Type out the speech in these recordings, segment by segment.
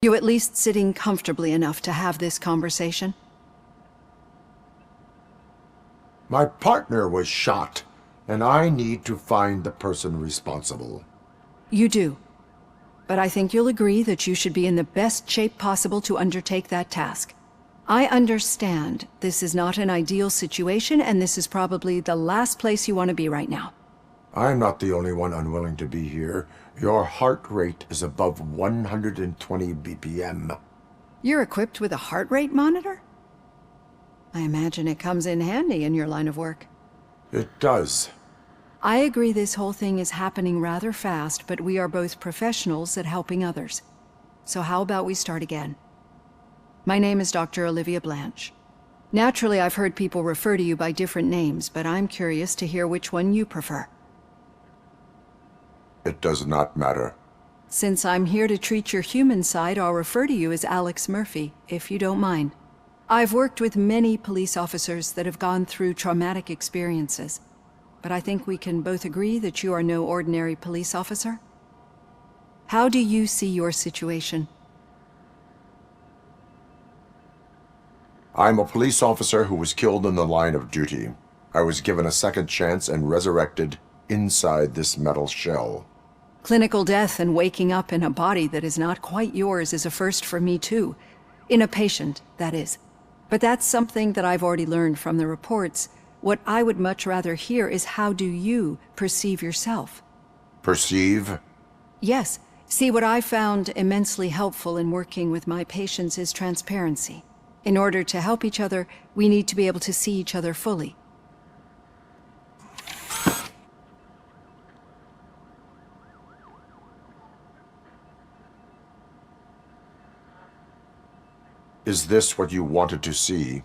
You at least sitting comfortably enough to have this conversation? My partner was shot, and I need to find the person responsible. You do. But I think you'll agree that you should be in the best shape possible to undertake that task. I understand this is not an ideal situation, and this is probably the last place you want to be right now. I'm not the only one unwilling to be here. Your heart rate is above 120 BPM. You're equipped with a heart rate monitor? I imagine it comes in handy in your line of work. It does. I agree this whole thing is happening rather fast, but we are both professionals at helping others. So how about we start again? My name is Dr. Olivia Blanche. Naturally, I've heard people refer to you by different names, but I'm curious to hear which one you prefer. It does not matter. Since I'm here to treat your human side, I'll refer to you as Alex Murphy, if you don't mind. I've worked with many police officers that have gone through traumatic experiences, but I think we can both agree that you are no ordinary police officer. How do you see your situation? I'm a police officer who was killed in the line of duty. I was given a second chance and resurrected inside this metal shell. Clinical death and waking up in a body that is not quite yours is a first for me too. In a patient, that is. But that's something that I've already learned from the reports. What I would much rather hear is how do you perceive yourself? Perceive? Yes. See, what I found immensely helpful in working with my patients is transparency. In order to help each other, we need to be able to see each other fully. Is this what you wanted to see?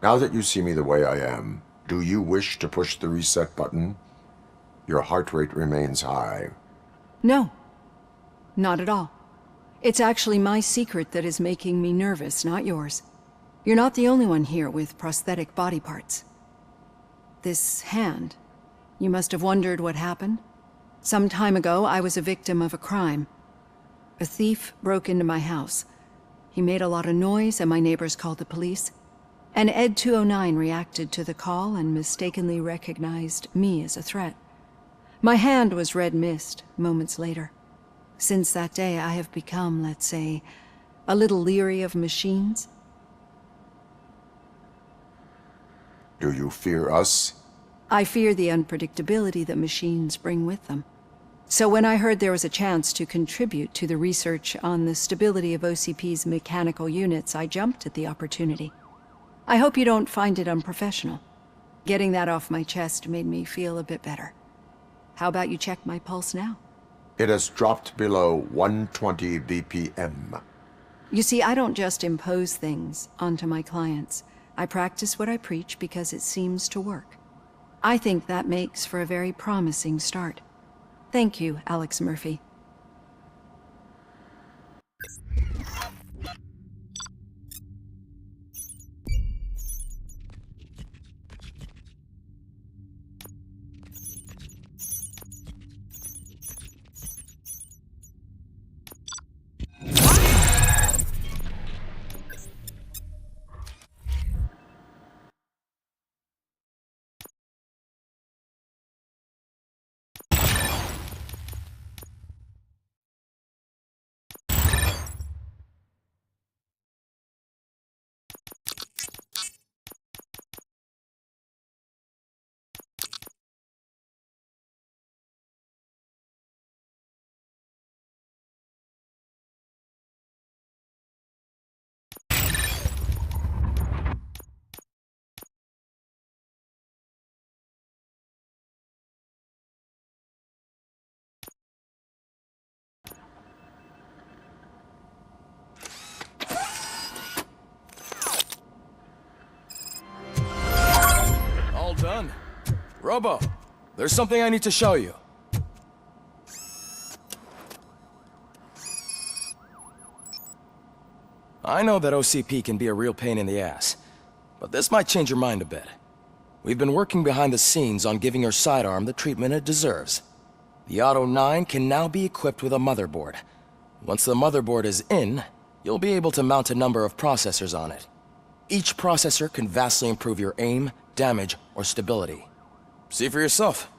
Now that you see me the way I am, do you wish to push the reset button? Your heart rate remains high. No, not at all. It's actually my secret that is making me nervous, not yours. You're not the only one here with prosthetic body parts. This hand, you must have wondered what happened. Some time ago, I was a victim of a crime. A thief broke into my house. He made a lot of noise and my neighbors called the police. And Ed 209 reacted to the call and mistakenly recognized me as a threat. My hand was red mist moments later. Since that day, I have become, let's say, a little leery of machines. Do you fear us? I fear the unpredictability that machines bring with them. So when I heard there was a chance to contribute to the research on the stability of OCP's mechanical units, I jumped at the opportunity. I hope you don't find it unprofessional. Getting that off my chest made me feel a bit better. How about you check my pulse now? It has dropped below 120 BPM. You see, I don't just impose things onto my clients. I practice what I preach because it seems to work. I think that makes for a very promising start. Thank you, Alex Murphy. All done. Robo, there's something I need to show you. I know that OCP can be a real pain in the ass, but this might change your mind a bit. We've been working behind the scenes on giving your sidearm the treatment it deserves. The Auto 9 can now be equipped with a motherboard. Once the motherboard is in, you'll be able to mount a number of processors on it. Each processor can vastly improve your aim, damage, or stability. See for yourself.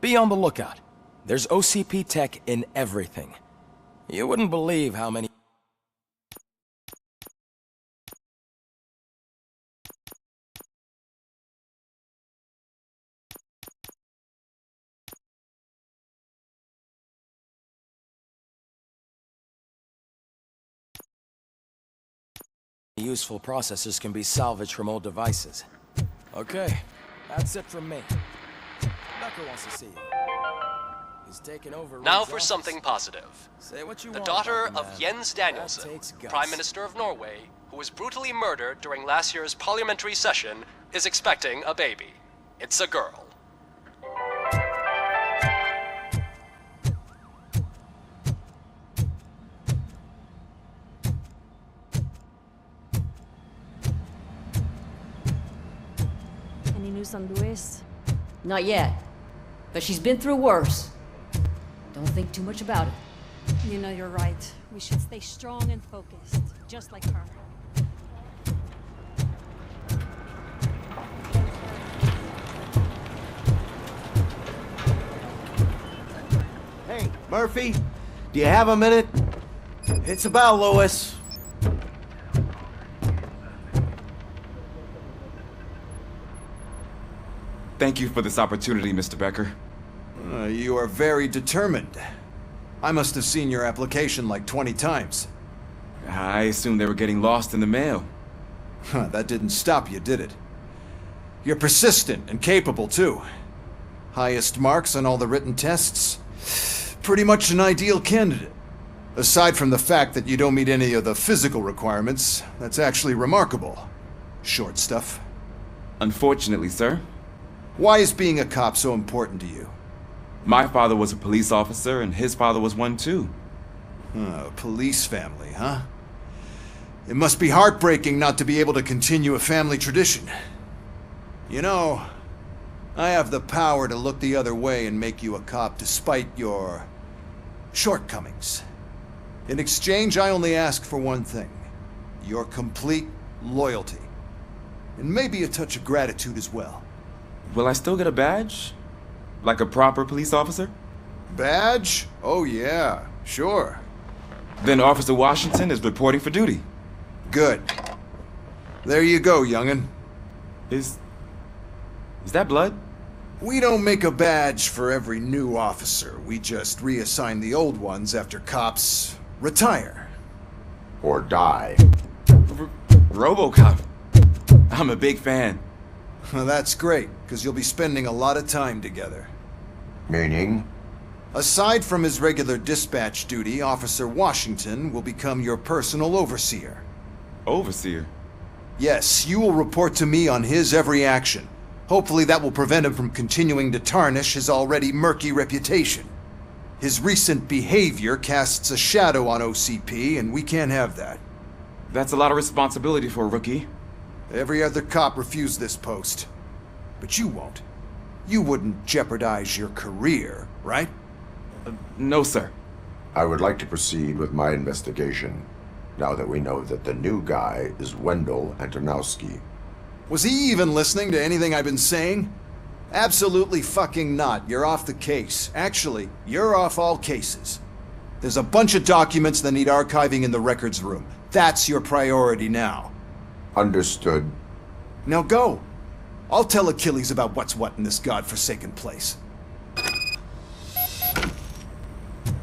Be on the lookout. There's OCP tech in everything. You wouldn't believe how many... useful processors can be salvaged from old devices. Okay, that's it from me. Becker wants to see you. He's taken over. Now Reed's for office. something positive. Say what you The want daughter about of the man. Jens That Danielson, takes guts. Prime Minister of Norway, who was brutally murdered during last year's parliamentary session, is expecting a baby. It's a girl. Any news on Luis? Not yet. But she's been through worse. Don't think too much about it. You know you're right. We should stay strong and focused, just like her. Hey, Murphy, do you have a minute? It's about Louis. Thank you for this opportunity, Mr. Becker. You are very determined. I must have seen your application like 20 times. I assumed they were getting lost in the mail. That didn't stop you, did it? You're persistent and capable, too. Highest marks on all the written tests. Pretty much an ideal candidate. Aside from the fact that you don't meet any of the physical requirements, that's actually remarkable. Short stuff. Unfortunately, sir, Why is being a cop so important to you? my father was a police officer and his father was one too. Police family, huh? It must be heartbreaking not to be able to continue a family tradition. You know, I have the power to look the other way and make you a cop despite your shortcomings. In exchange, I only ask for one thing. Your complete loyalty. And maybe a touch of gratitude as well. Will I still get a badge? Like a proper police officer? Badge? Oh yeah, sure. Then Officer Washington is reporting for duty. Good. There you go, young'un. Is that blood? We don't make a badge for every new officer. We just reassign the old ones after cops retire. Or die. Robocop. I'm a big fan. Well, that's great, because you'll be spending a lot of time together. Meaning? Aside from his regular dispatch duty, Officer Washington will become your personal overseer. Overseer. Yes, you will report to me on his every action. Hopefully that will prevent him from continuing to tarnish his already murky reputation. His recent behavior casts a shadow on OCP, and we can't have that. That's a lot of responsibility for a rookie. Every other cop refused this post. But you won't. You wouldn't jeopardize your career, right? No, sir. I would like to proceed with my investigation, now that we know that the new guy is Wendell Antonowski. Was he even listening to anything I've been saying? Absolutely fucking not. You're off the case. Actually, you're off all cases. There's a bunch of documents that need archiving in the records room. That's your priority now. Understood. Now go. I'll tell Achilles about what's what in this godforsaken place.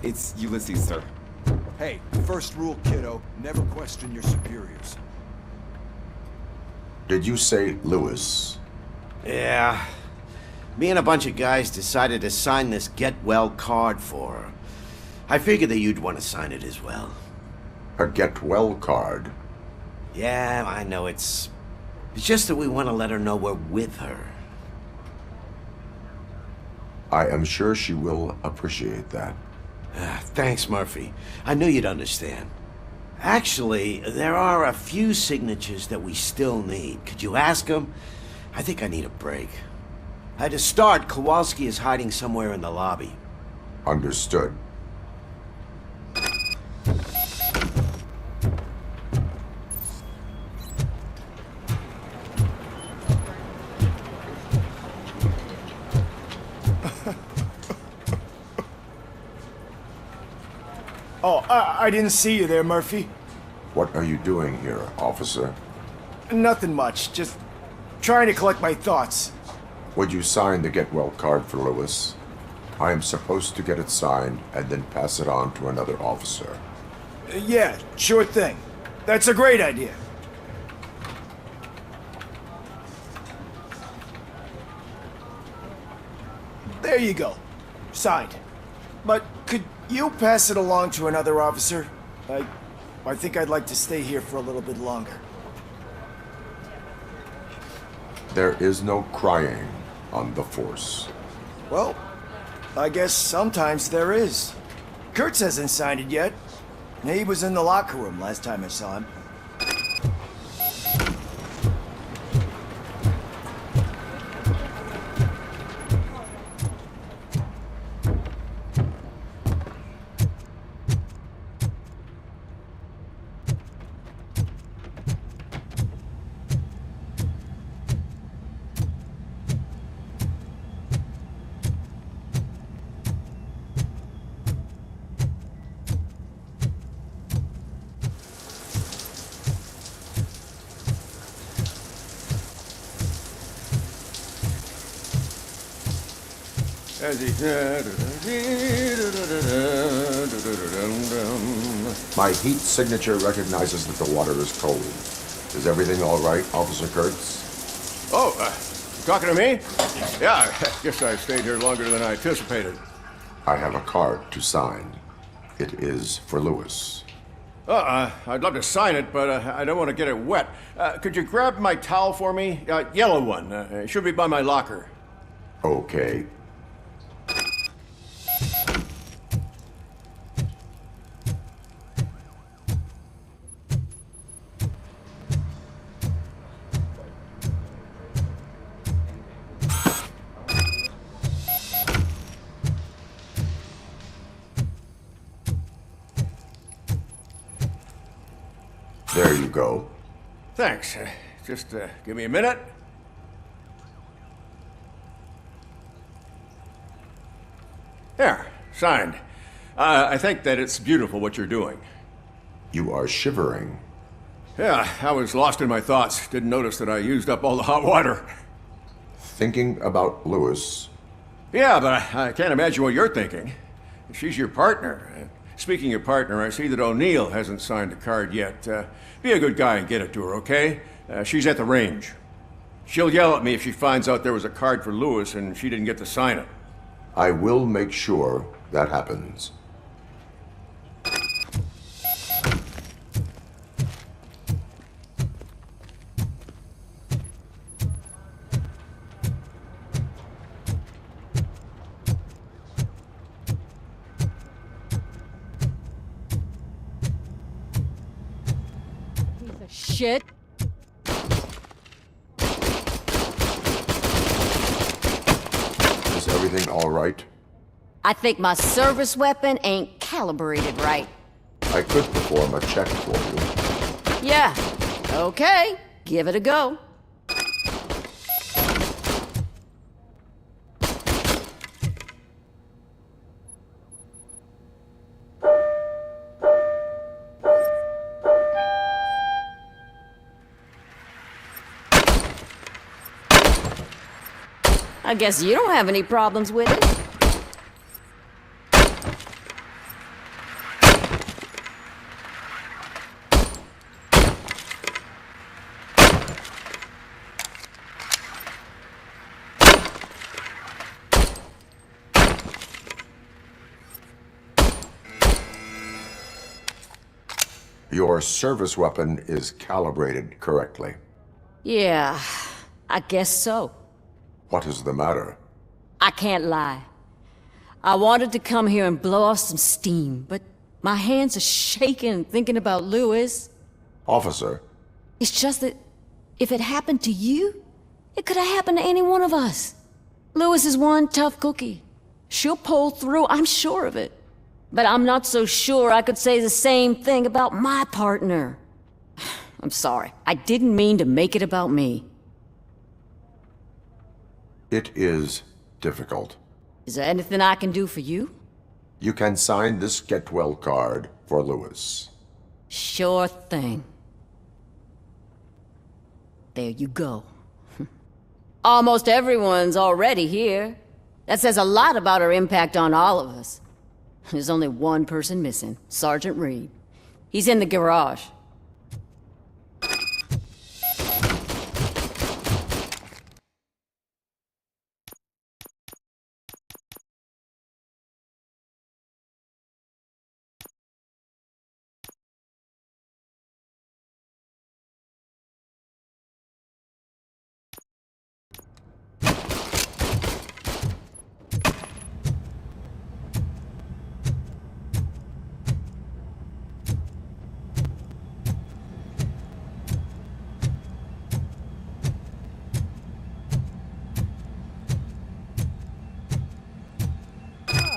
It's Ulysses, sir. Hey, first rule, kiddo, never question your superiors. Did you say Lewis? Yeah. Me and a bunch of guys decided to sign this get well card for her. I figured that you'd want to sign it as well. A get well card? Yeah, I know it's just that we want to let her know we're with her. I am sure she will appreciate that. Thanks, Murphy. I knew you'd understand. Actually, there are a few signatures that we still need. Could you ask them? I think I need a break. To start, Kowalski is hiding somewhere in the lobby. Understood. Oh, I didn't see you there, Murphy. What are you doing here, officer? Nothing much, just trying to collect my thoughts. Would you sign the get well card for Lewis? I am supposed to get it signed and then pass it on to another officer. Yeah, sure thing. That's a great idea. There you go. Signed. But could you pass it along to another officer? I think I'd like to stay here for a little bit longer. There is no crying on the Force. Well, I guess sometimes there is. Kurtz hasn't signed it yet. He was in the locker room last time I saw him. My heat signature recognizes that the water is cold. Is everything all right, Officer Kurtz? Oh, talking to me? Yeah, I guess I stayed here longer than I anticipated. I have a card to sign. It is for Lewis. I'd love to sign it, but I don't want to get it wet. Could you grab my towel for me? Yellow one. It should be by my locker. Okay. There you go. Thanks. Just give me a minute. There, signed. I think that it's beautiful what you're doing. You are shivering. Yeah, I was lost in my thoughts. Didn't notice that I used up all the hot water. Thinking about Lewis. Yeah, but I can't imagine what you're thinking. She's your partner. Speaking of partner, I see that O'Neill hasn't signed the card yet. Be a good guy and get it to her, okay? She's at the range. She'll yell at me if she finds out there was a card for Lewis and she didn't get to sign it. I will make sure that happens. Shit. Is everything all right? I think my service weapon ain't calibrated right. I could perform a check for you. Yeah. Okay. Give it a go. I guess you don't have any problems with it. Your service weapon is calibrated correctly. Yeah, I guess so. What is the matter? I can't lie. I wanted to come here and blow off some steam, but my hands are shaking thinking about Lewis. Officer. It's just that if it happened to you, it could have happened to any one of us. Lewis is one tough cookie. She'll pull through, I'm sure of it. But I'm not so sure I could say the same thing about my partner. I'm sorry. I didn't mean to make it about me. It is difficult. Is there anything I can do for you? You can sign this get well card for Lewis. Sure thing. There you go. Almost everyone's already here. That says a lot about her impact on all of us. There's only one person missing, Sergeant Reed. He's in the garage.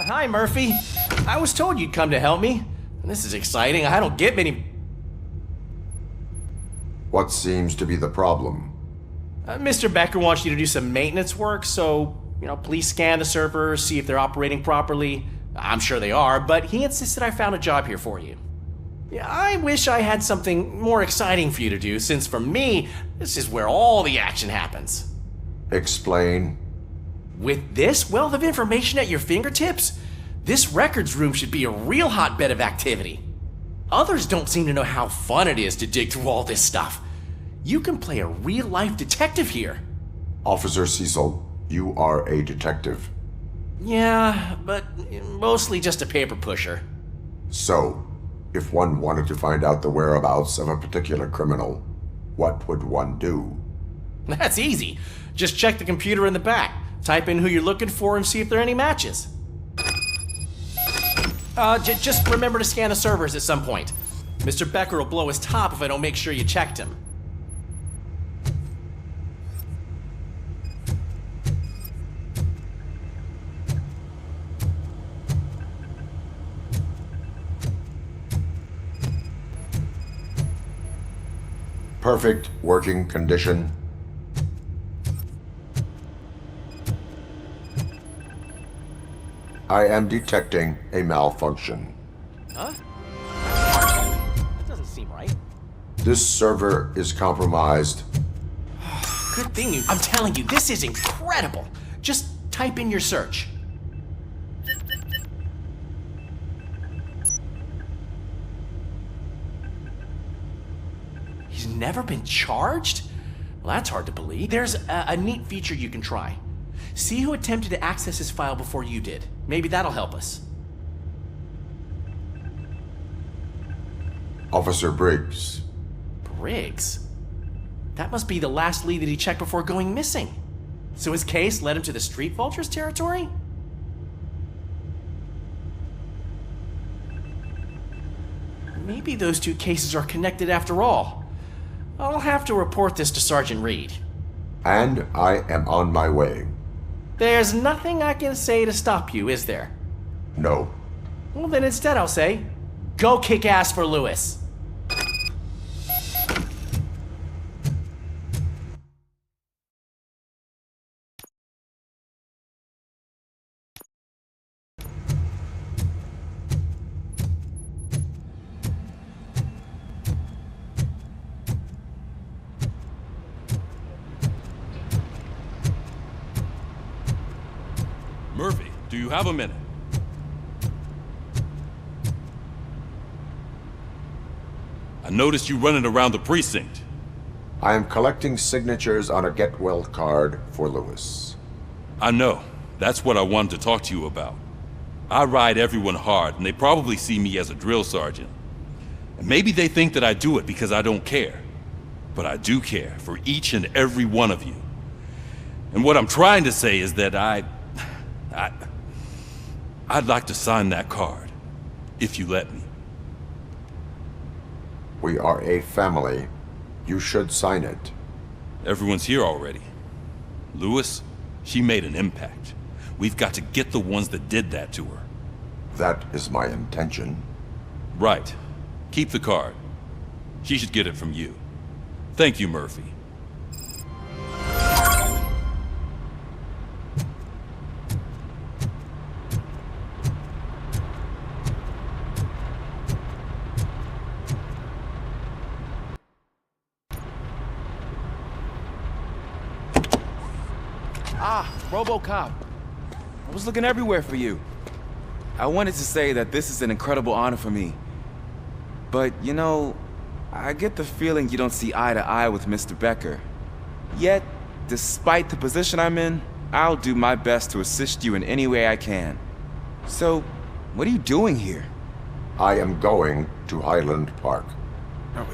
Hi, Murphy. I was told you'd come to help me. This is exciting. I don't get many... What seems to be the problem? Mr. Becker wants you to do some maintenance work, so, please scan the servers, see if they're operating properly. I'm sure they are, but he insisted I found a job here for you. Yeah, I wish I had something more exciting for you to do, since for me, this is where all the action happens. Explain. With this wealth of information at your fingertips, this records room should be a real hotbed of activity. Others don't seem to know how fun it is to dig through all this stuff. You can play a real-life detective here. Officer Cecil, you are a detective. Yeah, but mostly just a paper pusher. So, if one wanted to find out the whereabouts of a particular criminal, what would one do? That's easy. Just check the computer in the back. Type in who you're looking for and see if there are any matches. Just remember to scan the servers at some point. Mr. Becker will blow his top if I don't make sure you checked him. Perfect working condition. I am detecting a malfunction. Huh? That doesn't seem right. This server is compromised. Good thing you... I'm telling you, this is incredible. Just type in your search. He's never been charged? Well, that's hard to believe. There's a neat feature you can try. See who attempted to access his file before you did. Maybe that'll help us. Officer Briggs. Briggs? That must be the last lead that he checked before going missing. So his case led him to the Street Vultures territory? Maybe those two cases are connected after all. I'll have to report this to Sergeant Reed. And I am on my way. There's nothing I can say to stop you, is there? No. Well, then instead I'll say, go kick ass for Lewis. Murphy, do you have a minute? I noticed you running around the precinct. I am collecting signatures on a get well card for Lewis. I know. That's what I wanted to talk to you about. I ride everyone hard, and they probably see me as a drill sergeant. And maybe they think that I do it because I don't care. But I do care for each and every one of you. And what I'm trying to say is that I'd like to sign that card, if you let me. We are a family. You should sign it. Everyone's here already. Lewis, she made an impact. We've got to get the ones that did that to her. That is my intention. Right. Keep the card. She should get it from you. Thank you, Murphy. Ah, Robocop. I was looking everywhere for you. I wanted to say that this is an incredible honor for me. But, you know, I get the feeling you don't see eye to eye with Mr. Becker. Yet, despite the position I'm in, I'll do my best to assist you in any way I can. So, what are you doing here? I am going to Highland Park.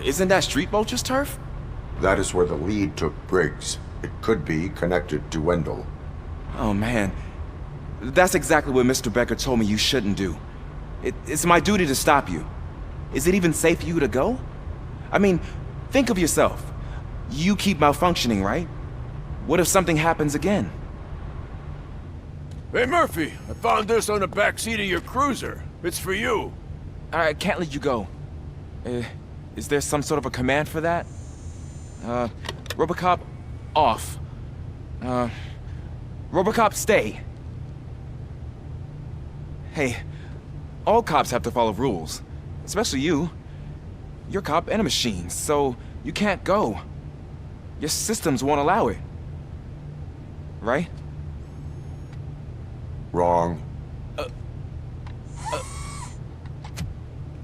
Isn't that Street Vulture's turf? That is where the lead took Briggs. It could be connected to Wendell. Oh man, that's exactly what Mr. Becker told me you shouldn't do. It's my duty to stop you. Is it even safe for you to go? I mean, think of yourself. You keep malfunctioning, right? What if something happens again? Hey, Murphy, I found this on the back seat of your cruiser. It's for you. I can't let you go. Is there some sort of a command for that? Robocop, off. Robocop, stay. Hey, all cops have to follow rules. Especially you. You're a cop and a machine, so you can't go. Your systems won't allow it. Right? Wrong.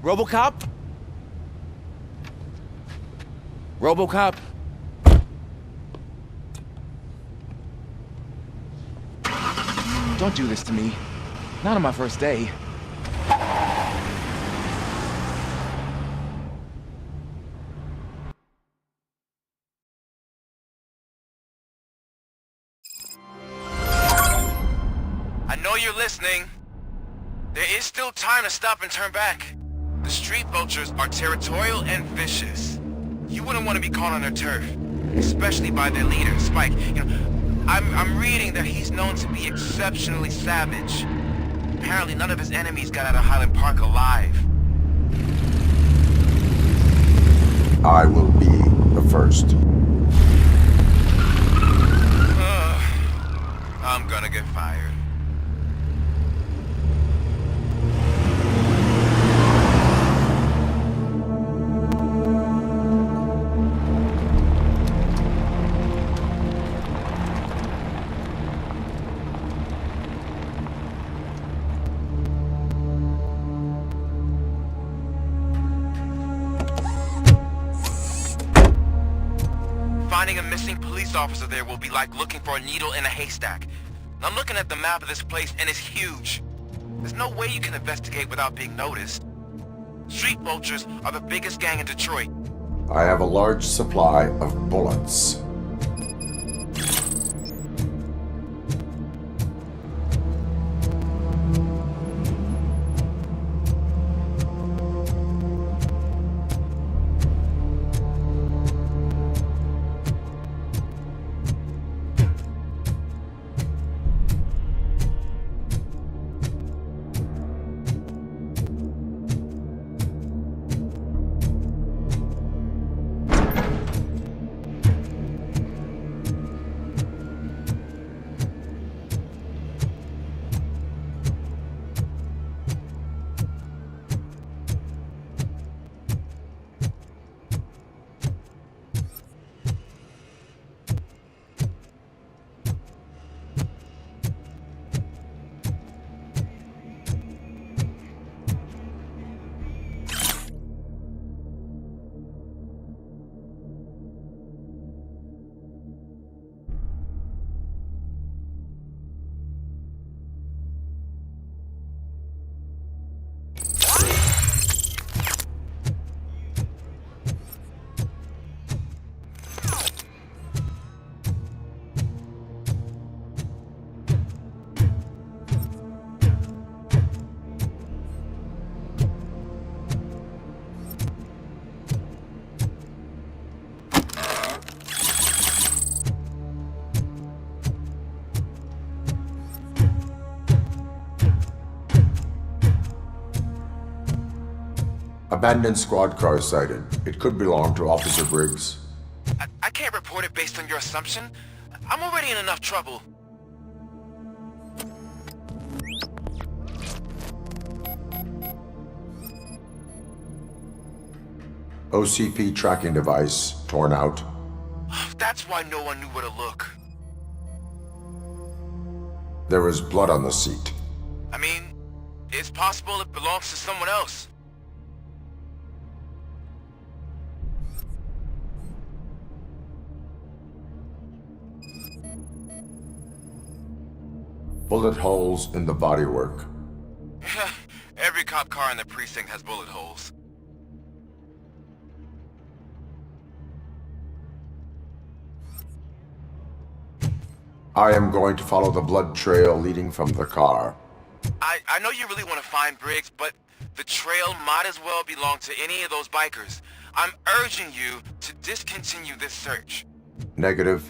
Robocop? Robocop? Don't do this to me. Not on my first day. I know you're listening. There is still time to stop and turn back. The street vultures are territorial and vicious. You wouldn't want to be caught on their turf, especially by their leader, Spike. You know, I'm reading that he's known to be exceptionally savage. Apparently none of his enemies got out of Highland Park alive. I will be the first. I'm gonna get fired. Finding a missing police officer there will be like looking for a needle in a haystack. I'm looking at the map of this place and it's huge. There's no way you can investigate without being noticed. Street vultures are the biggest gang in Detroit. I have a large supply of bullets. Abandoned squad car sighted. It could belong to Officer Briggs. I can't report it based on your assumption. I'm already in enough trouble. OCP tracking device torn out. That's why no one knew where to look. There is blood on the seat. I mean, it's possible it belongs to someone else. Bullet holes in the bodywork. Every cop car in the precinct has bullet holes. I am going to follow the blood trail leading from the car. I know you really want to find Briggs, but the trail might as well belong to any of those bikers. I'm urging you to discontinue this search. Negative.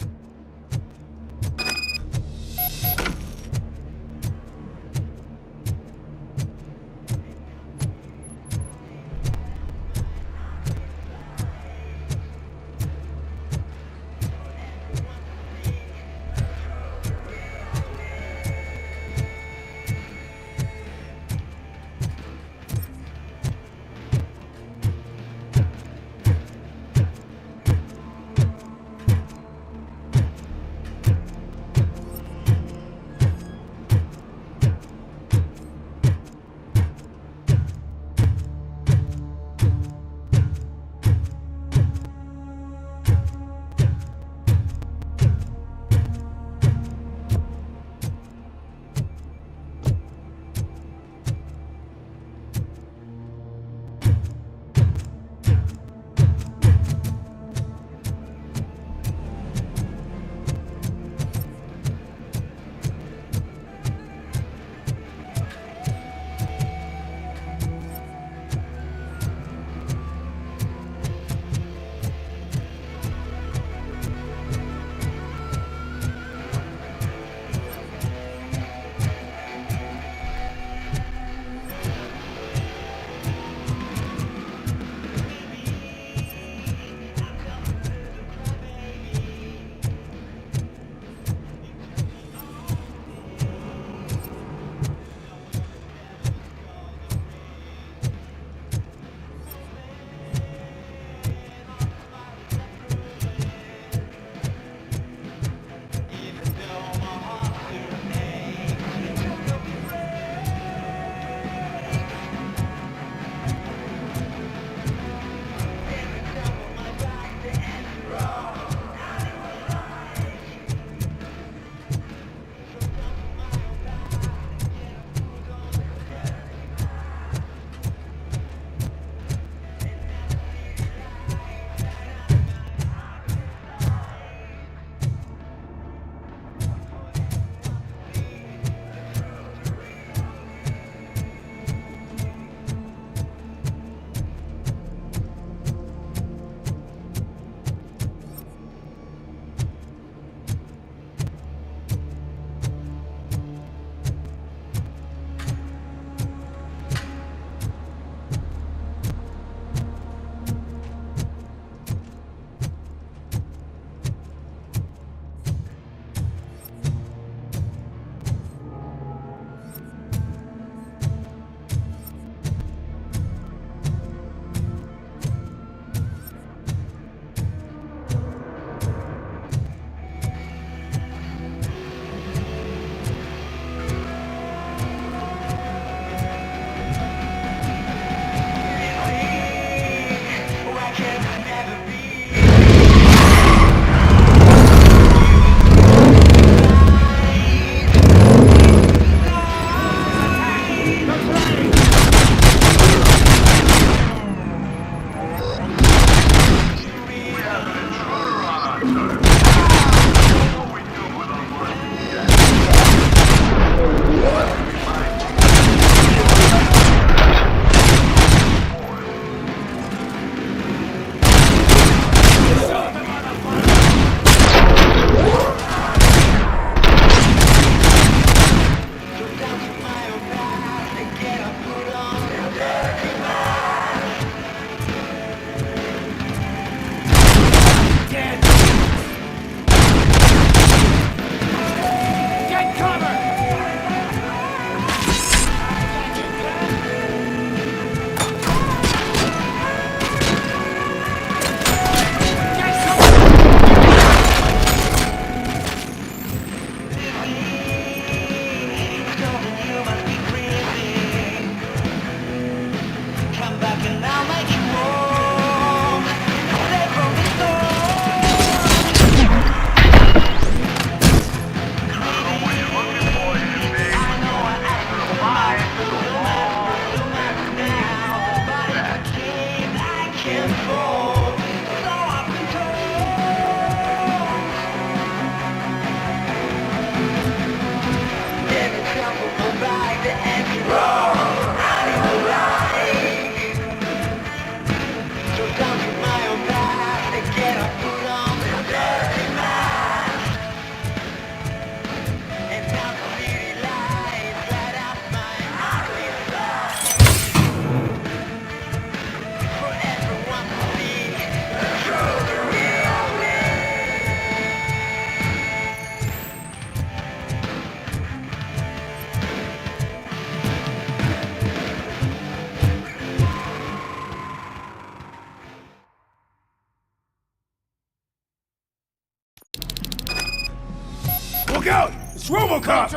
Look out! It's Robocop!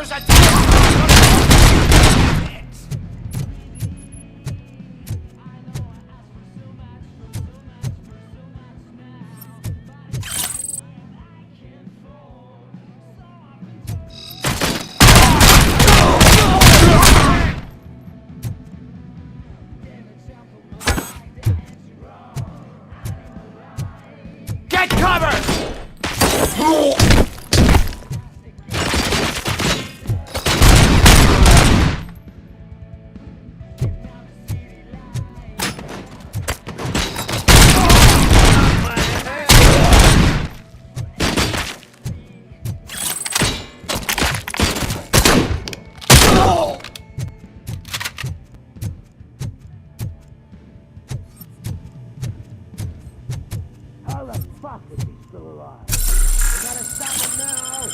Get cover! How the fuck is he still alive? We gotta stop him now!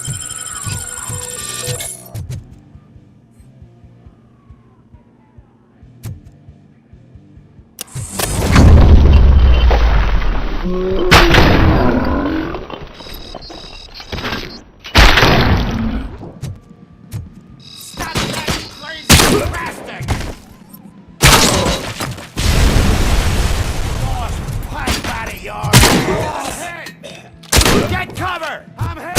Stop that crazy bastard! Pipe out of yours! Get cover! I'm hit!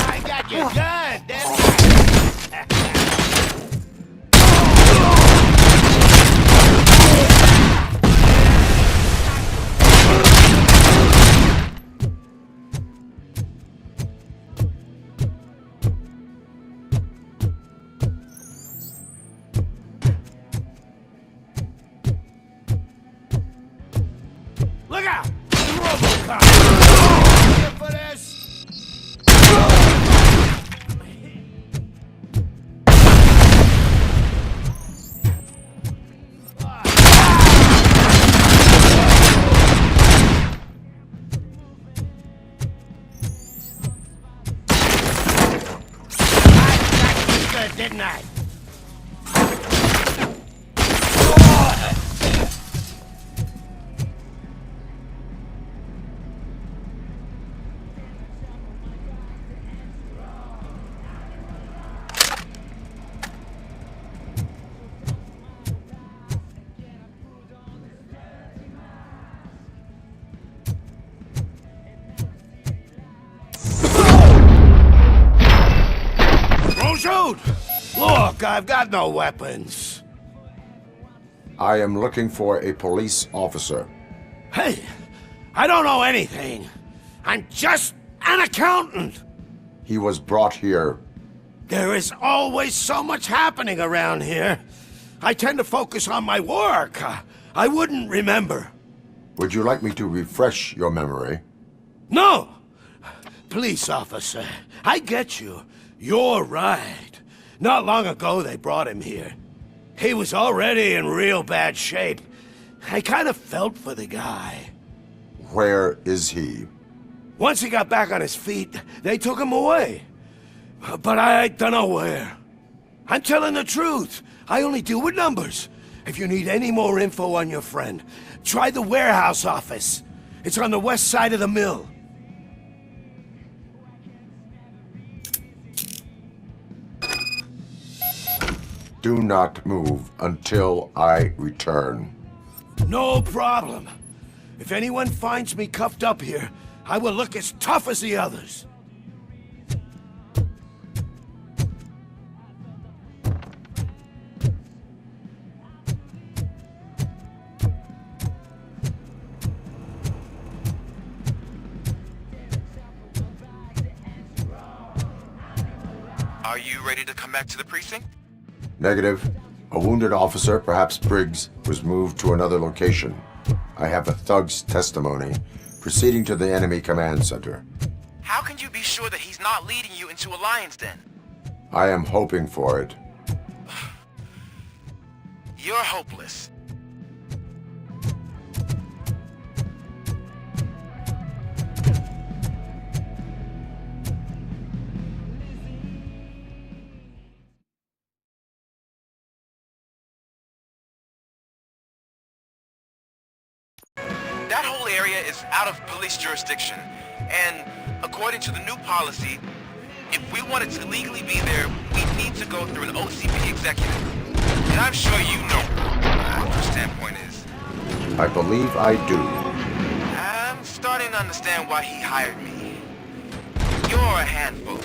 I got your gun, damn it! Look out! Robocop! Here for this! I got you good, didn't I? Don't shoot! Look, I've got no weapons. I am looking for a police officer. Hey, I don't know anything. I'm just an accountant. He was brought here. There is always so much happening around here. I tend to focus on my work. I wouldn't remember. Would you like me to refresh your memory? No! Police officer, I get you. You're right. Not long ago they brought him here. He was already in real bad shape. I kind of felt for the guy. Where is he? Once he got back on his feet, they took him away. But I don't know where. I'm telling the truth. I only deal with numbers. If you need any more info on your friend, try the warehouse office. It's on the west side of the mill. Do not move until I return. No problem. If anyone finds me cuffed up here, I will look as tough as the others. Are you ready to come back to the precinct? Negative. A wounded officer, perhaps Briggs, was moved to another location. I have a thug's testimony proceeding to the enemy command center. How can you be sure that he's not leading you into a lion's den? I am hoping for it. You're hopeless. That whole area is out of police jurisdiction, and According to the new policy, if we wanted to legally be there, we'd need to go through an OCP executive. And I'm sure you know what your standpoint is. I believe I do. I'm starting to understand why he hired me. You're a handful.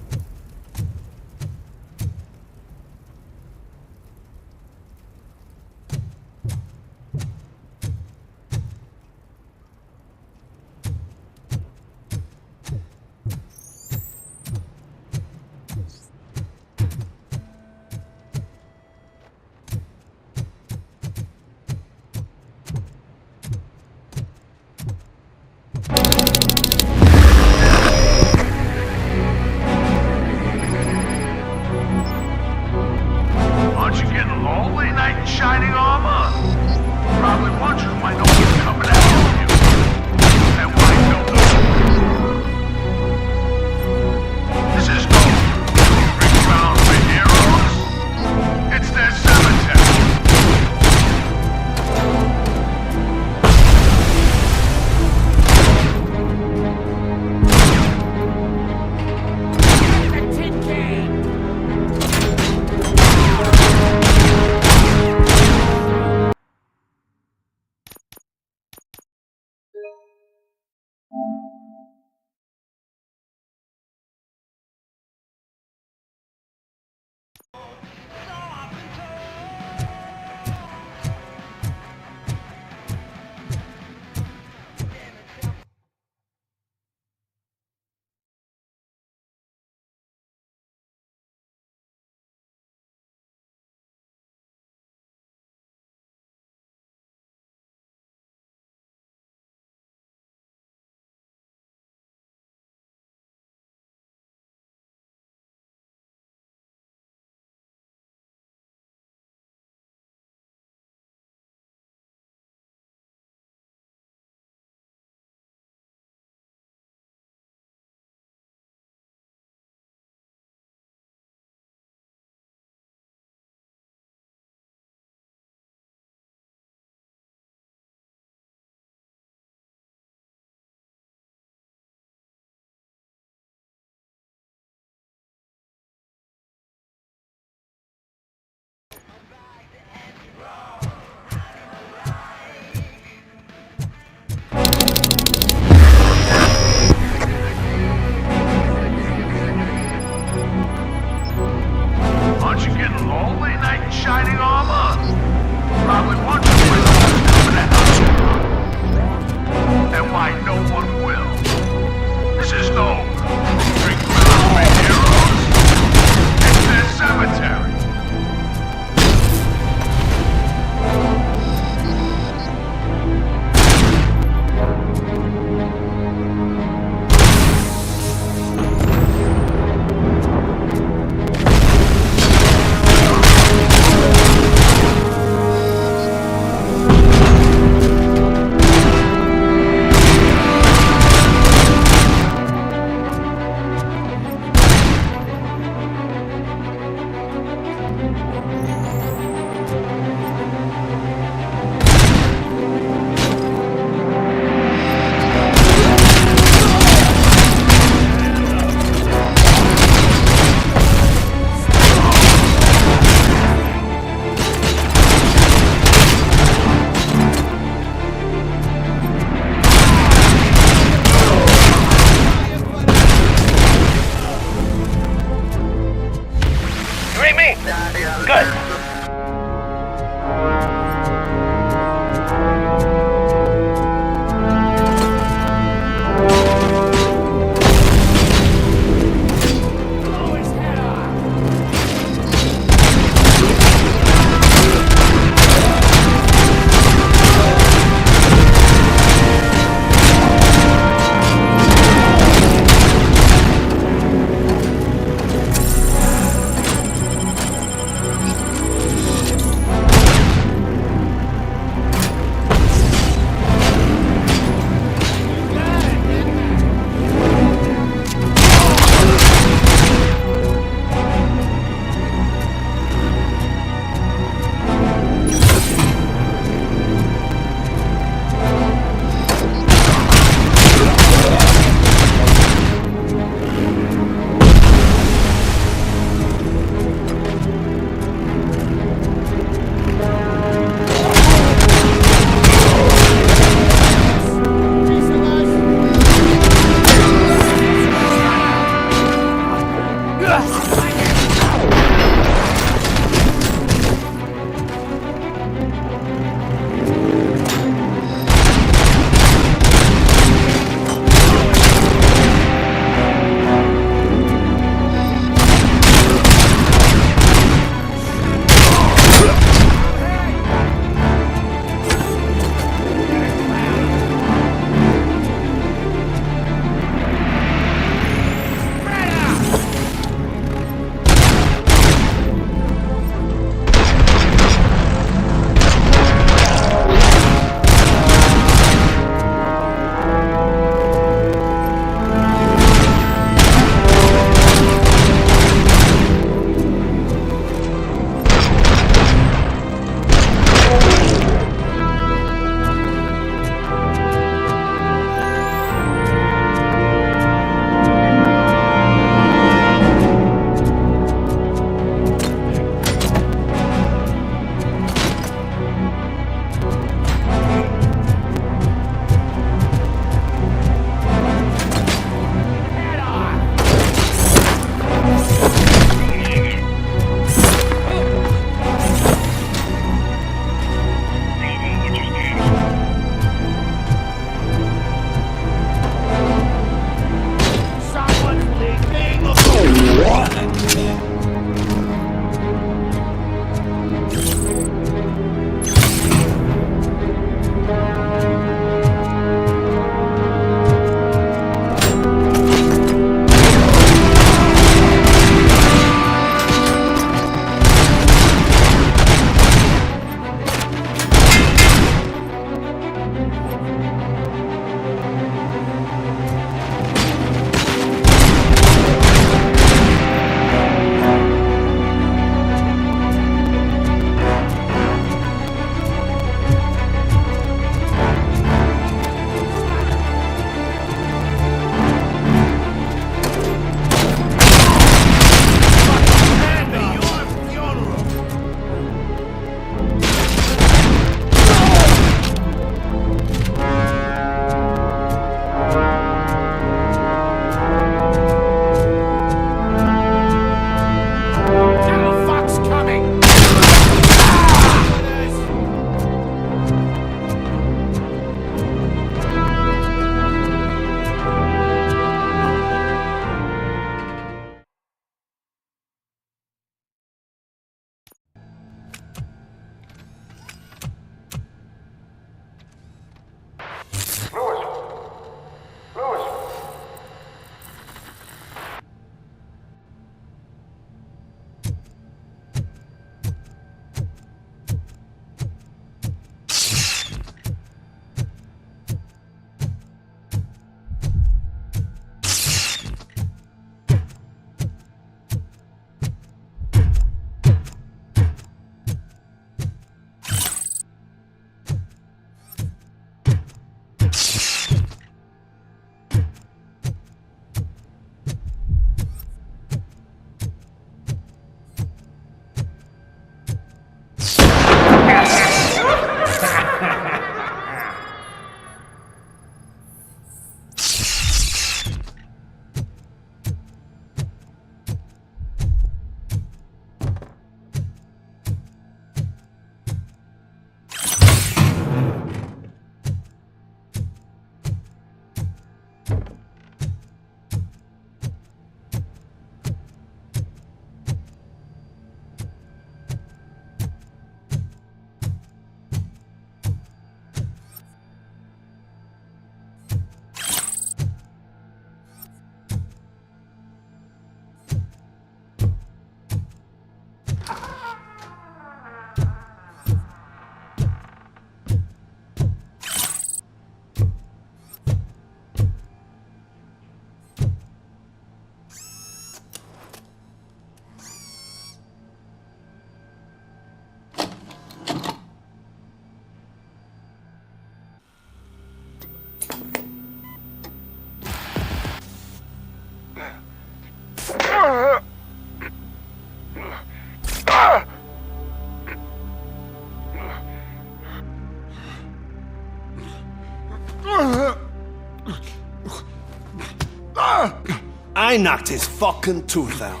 I knocked his fucking tooth out.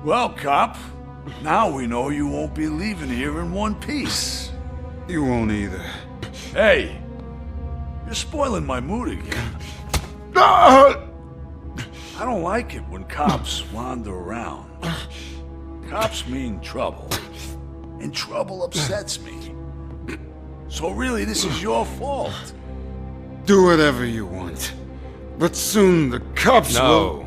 Well, cop, now we know you won't be leaving here in one piece. You won't either. Hey, you're spoiling my mood again. I don't like it when cops wander around. Cops mean trouble, and trouble upsets me. So really, this is your fault. Do whatever you want. But soon the cops will...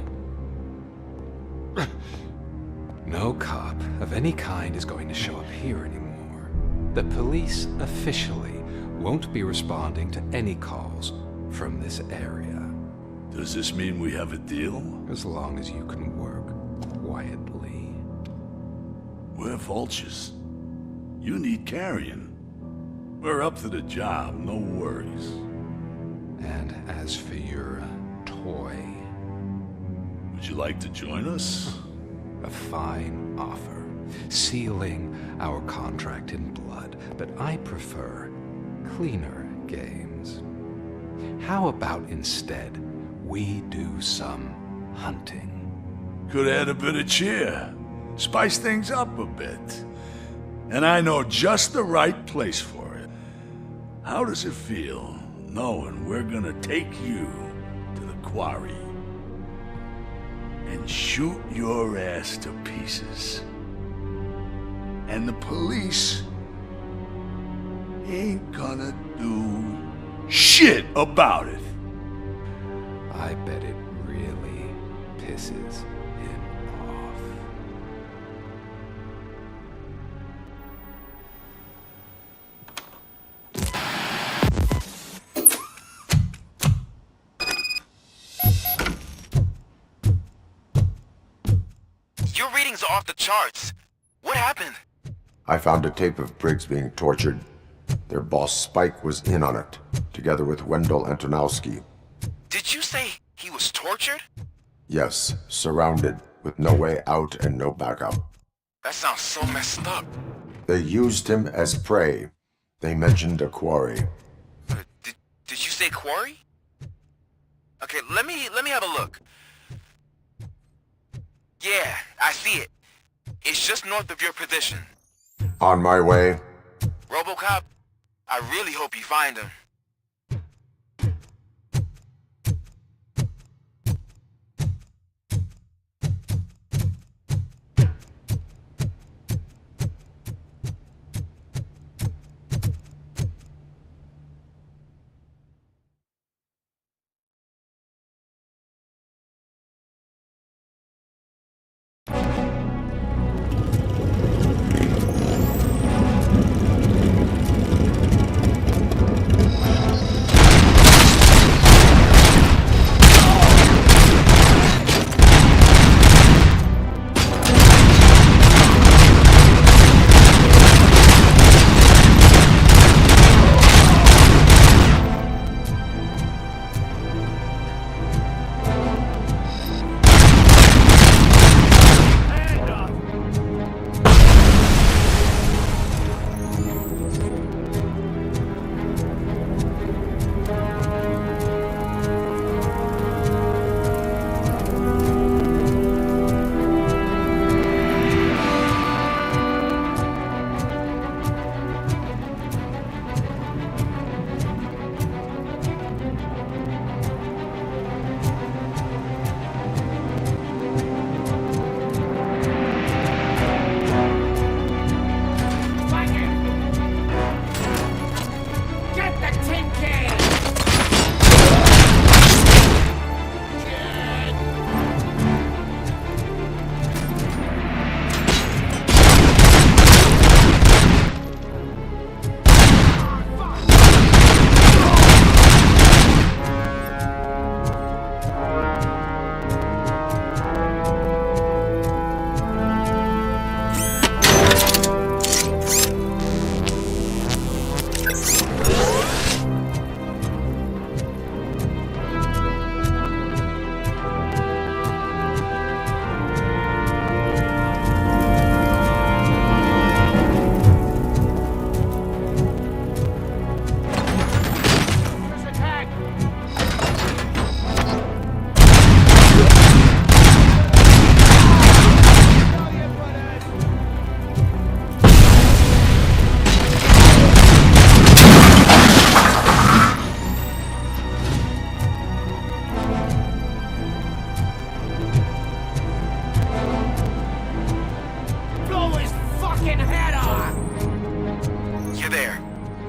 No cop of any kind is going to show up here anymore. The police officially won't be responding to any calls from this area. Does this mean we have a deal? As long as you can work quietly. We're vultures. You need carrion. We're up to the job, no worries. And as for your toy... Would you like to join us? A fine offer, sealing our contract in blood, but I prefer cleaner games. How about instead we do some hunting? Could add a bit of cheer, spice things up a bit. And I know just the right place for it. How does it feel knowing we're gonna take you to the quarry and shoot your ass to pieces? And the police ain't gonna do shit about it. I bet it really pisses him off. Your readings are off the charts. What happened? I found a tape of Briggs being tortured. Their boss Spike was in on it, together with Wendell Antonowski. Did you say he was tortured? Yes, surrounded, with no way out and no backup. That sounds so messed up. They used him as prey. They mentioned a quarry. Did you say quarry? Okay, let me have a look. Yeah, I see it. It's just north of your position. On my way. Robocop, I really hope you find him.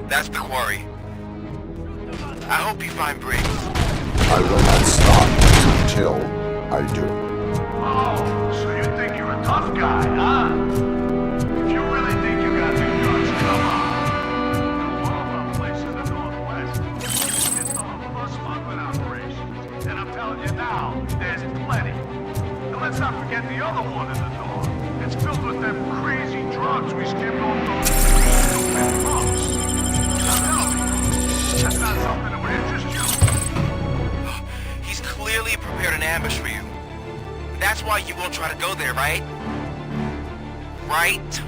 That's the quarry. I hope you find Briggs. I will not stop until I do. Oh, so you think you're a tough guy, huh? If you really think you got the guts, come on. All of our place in the Northwest. It's the hub of our smuggling operations. And I'm telling you now, there's plenty. And let's not forget the other one in the north. It's filled with them crazy drugs we skimmed off those stupid pumps. Now tell me, that's not something that would interest you? He's clearly prepared an ambush for you. That's why you won't try to go there, right? Right?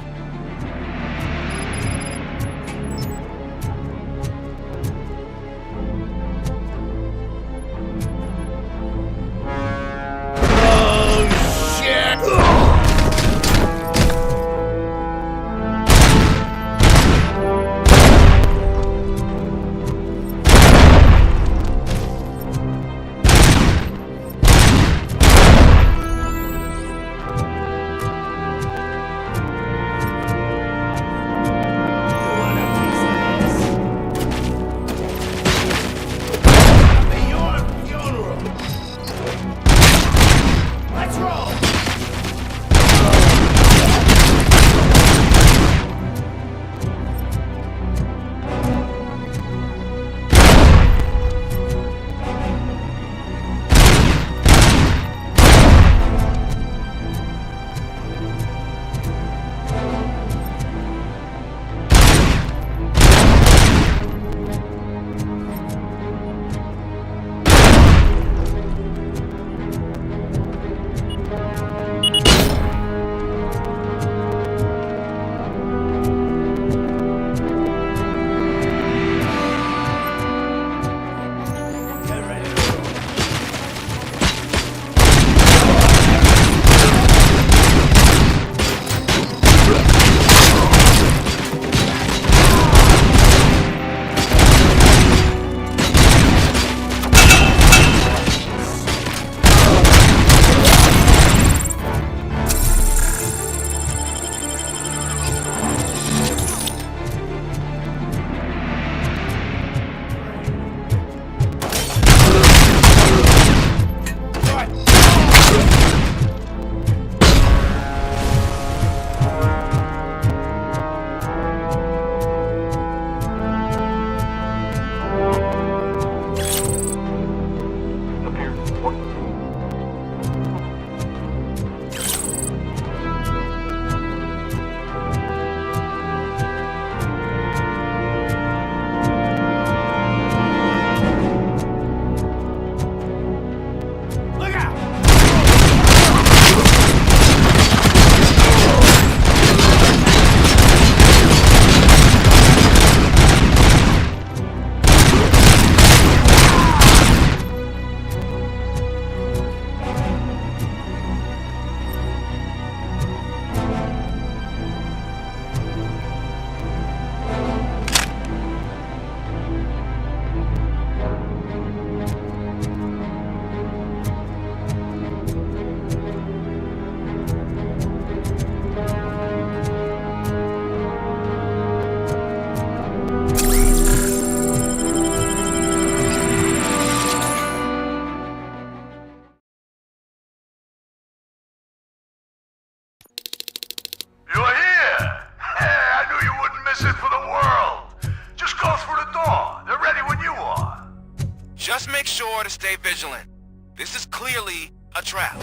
Just make sure to stay vigilant. This is clearly a trap.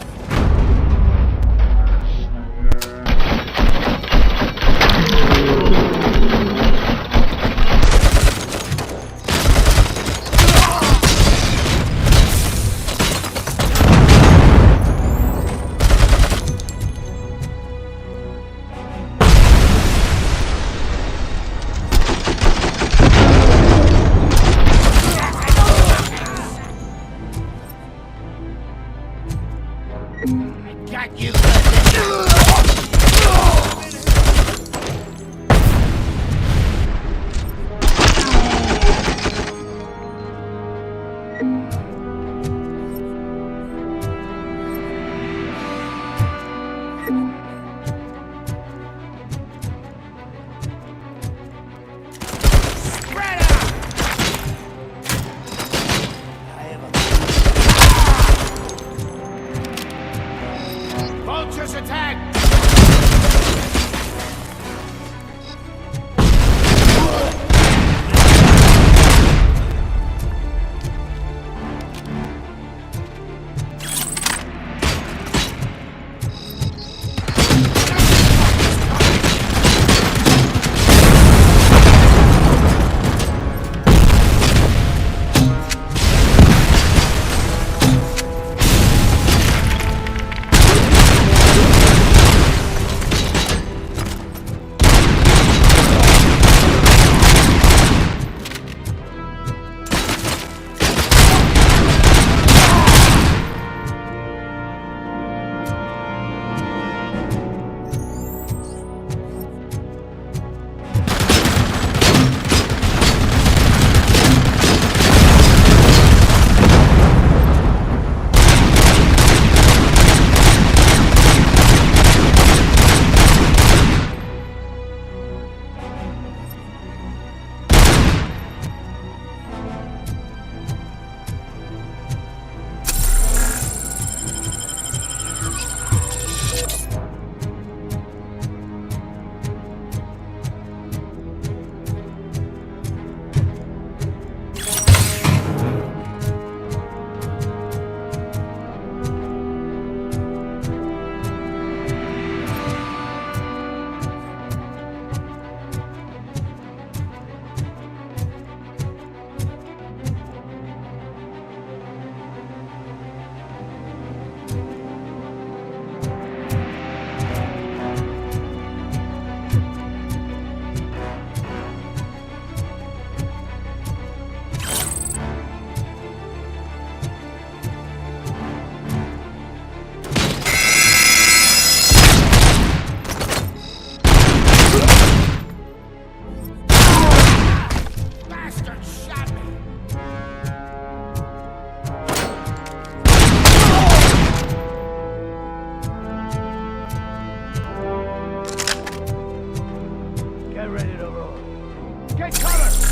Get ready to roll. Get cover!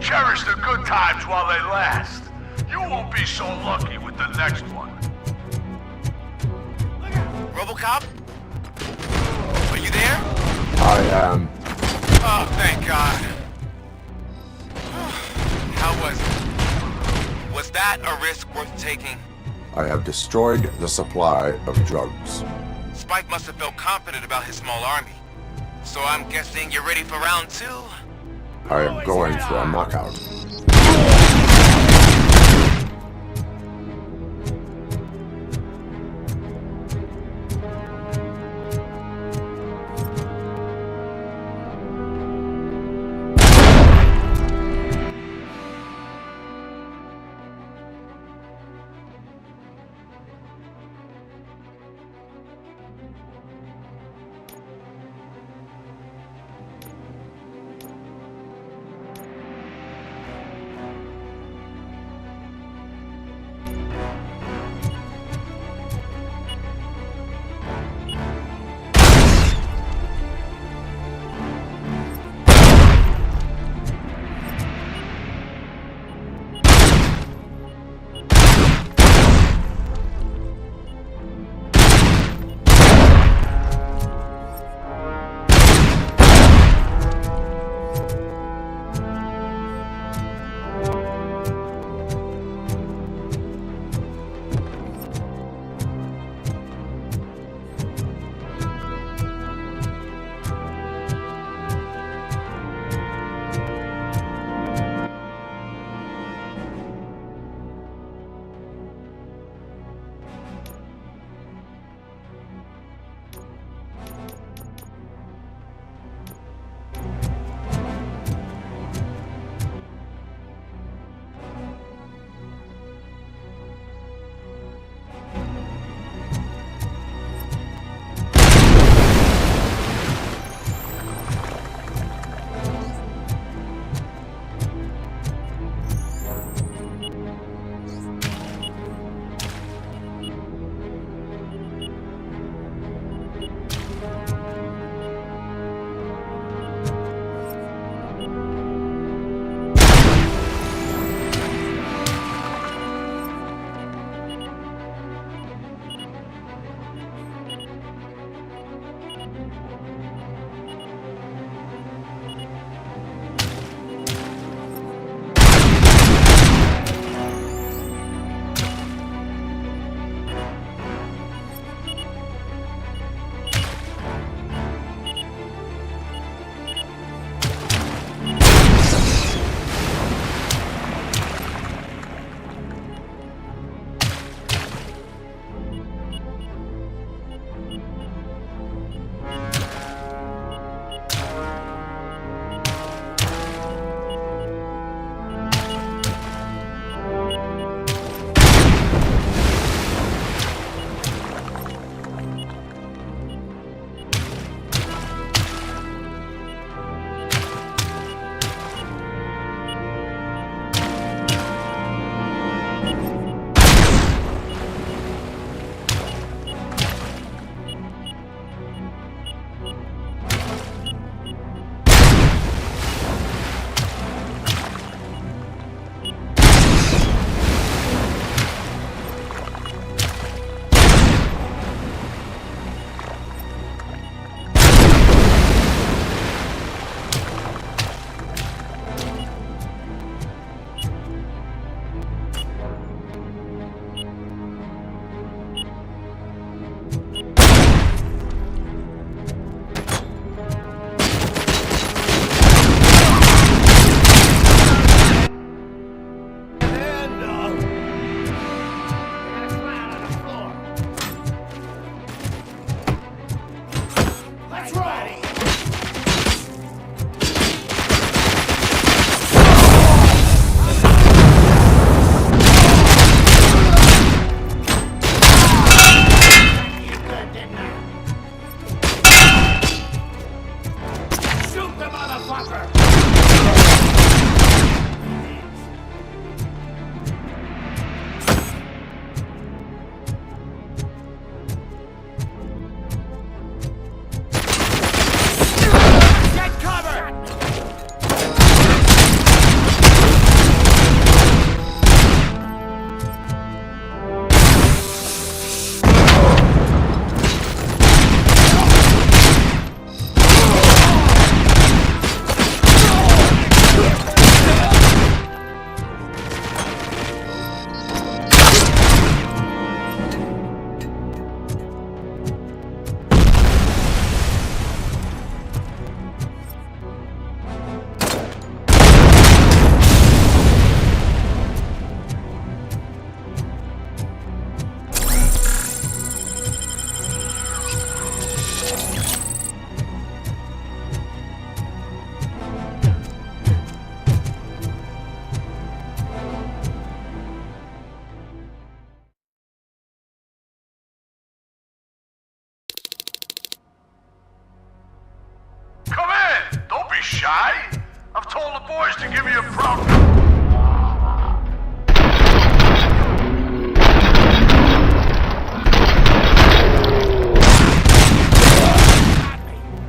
Cherish the good times while they last. You won't be so lucky with the next one. Robocop? Are you there? I am. Oh, thank God. How was it? Was that a risk worth taking? I have destroyed the supply of drugs. Spike must have felt confident about his small army. So I'm guessing you're ready for round two? I am going for a knockout.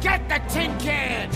Get the tin can!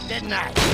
Didn't I?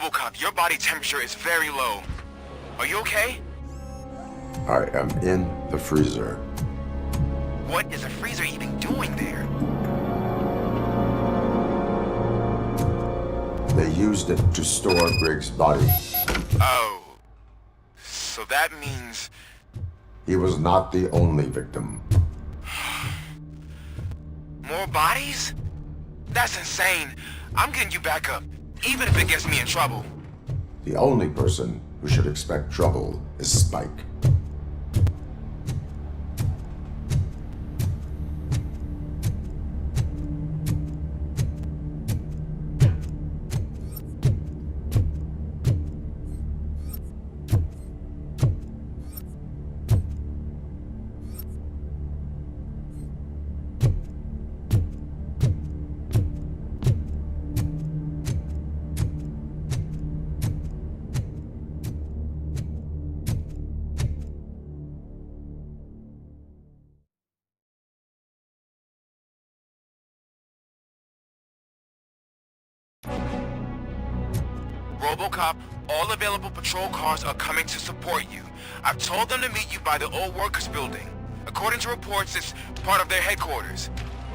Robocop, your body temperature is very low. Are you okay? I am in the freezer. What is a freezer even doing there? They used it to store Briggs' body. Oh. So that means... He was not the only victim. More bodies? That's insane. I'm getting you back up, even if it gets me in trouble. The only person who should expect trouble is Spike. Robocop, all available patrol cars are coming to support you. I've told them to meet you by the old workers building. According to reports, it's part of their headquarters.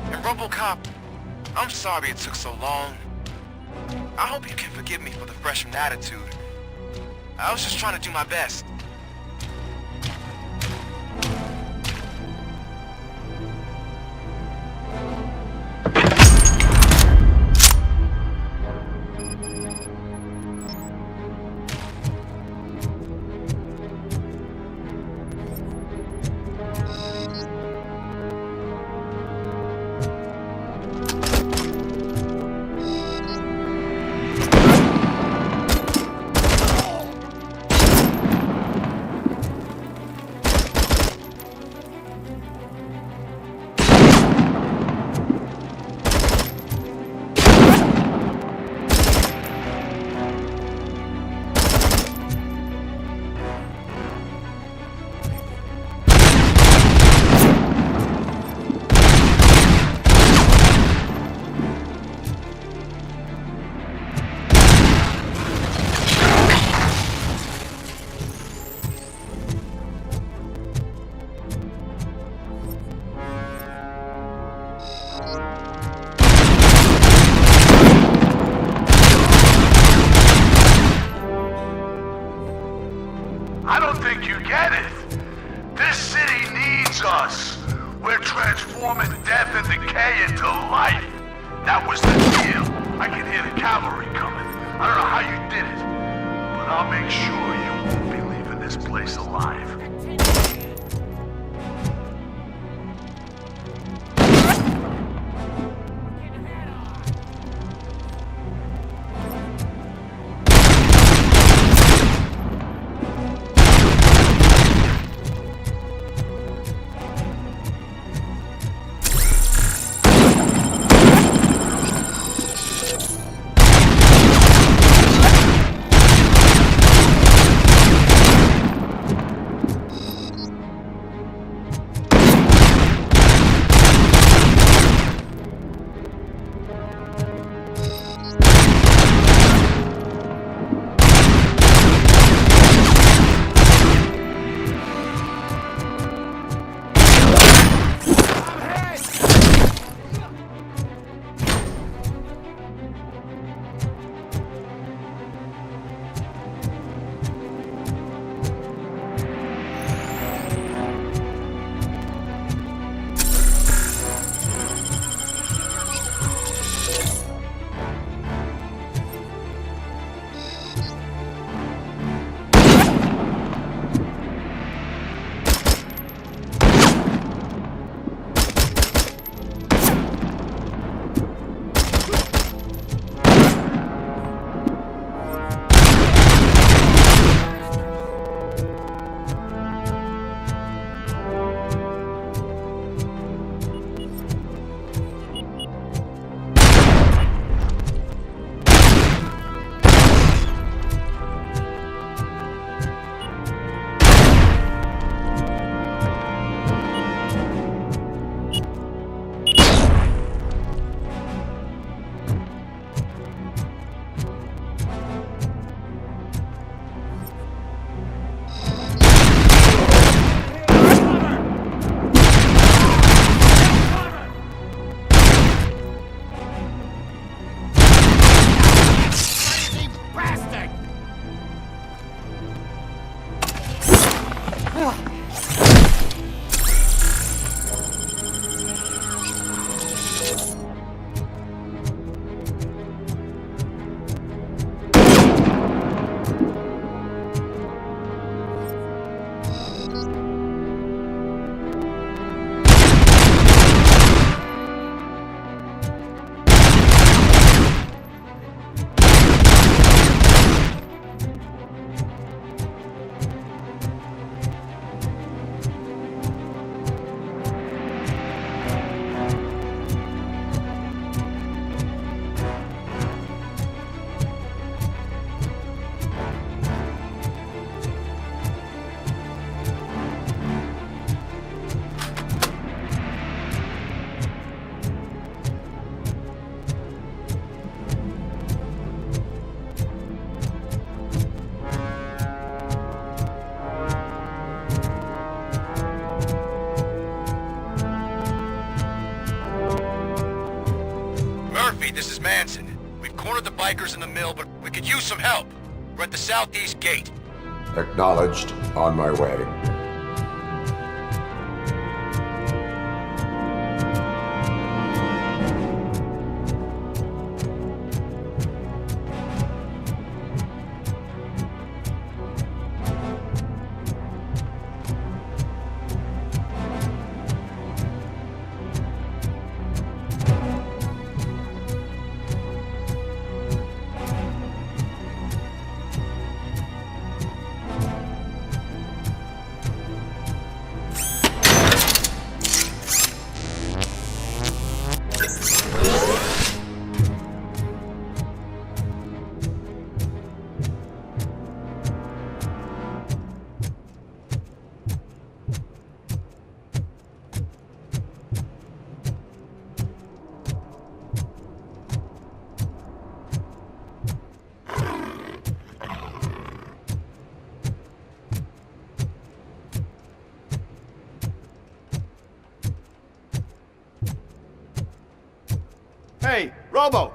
And Robocop, I'm sorry it took so long. I hope you can forgive me for the freshman attitude. I was just trying to do my best. I don't think you get it. This city needs us. We're transforming death and decay into life. That was the deal. I can hear the cavalry coming. I don't know how you did it, but I'll make sure you won't be leaving this place alive. this is Manson. We've cornered the bikers in the mill, but we could use some help. We're at the southeast gate. Acknowledged. On my way. Hey, Robo!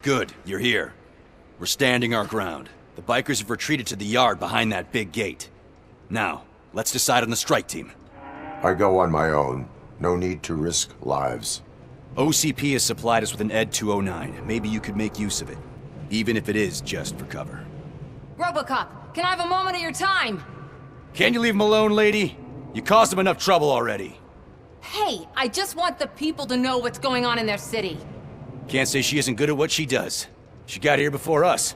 Good, you're here. We're standing our ground. The bikers have retreated to the yard behind that big gate. Now, let's decide on the strike team. I go on my own. No need to risk lives. OCP has supplied us with an ED 209. Maybe you could make use of it. Even if it is just for cover. Robocop, can I have a moment of your time? Can you leave him alone, lady? You caused him enough trouble already. Hey, I just want the people to know what's going on in their city. Can't say she isn't good at what she does. She got here before us.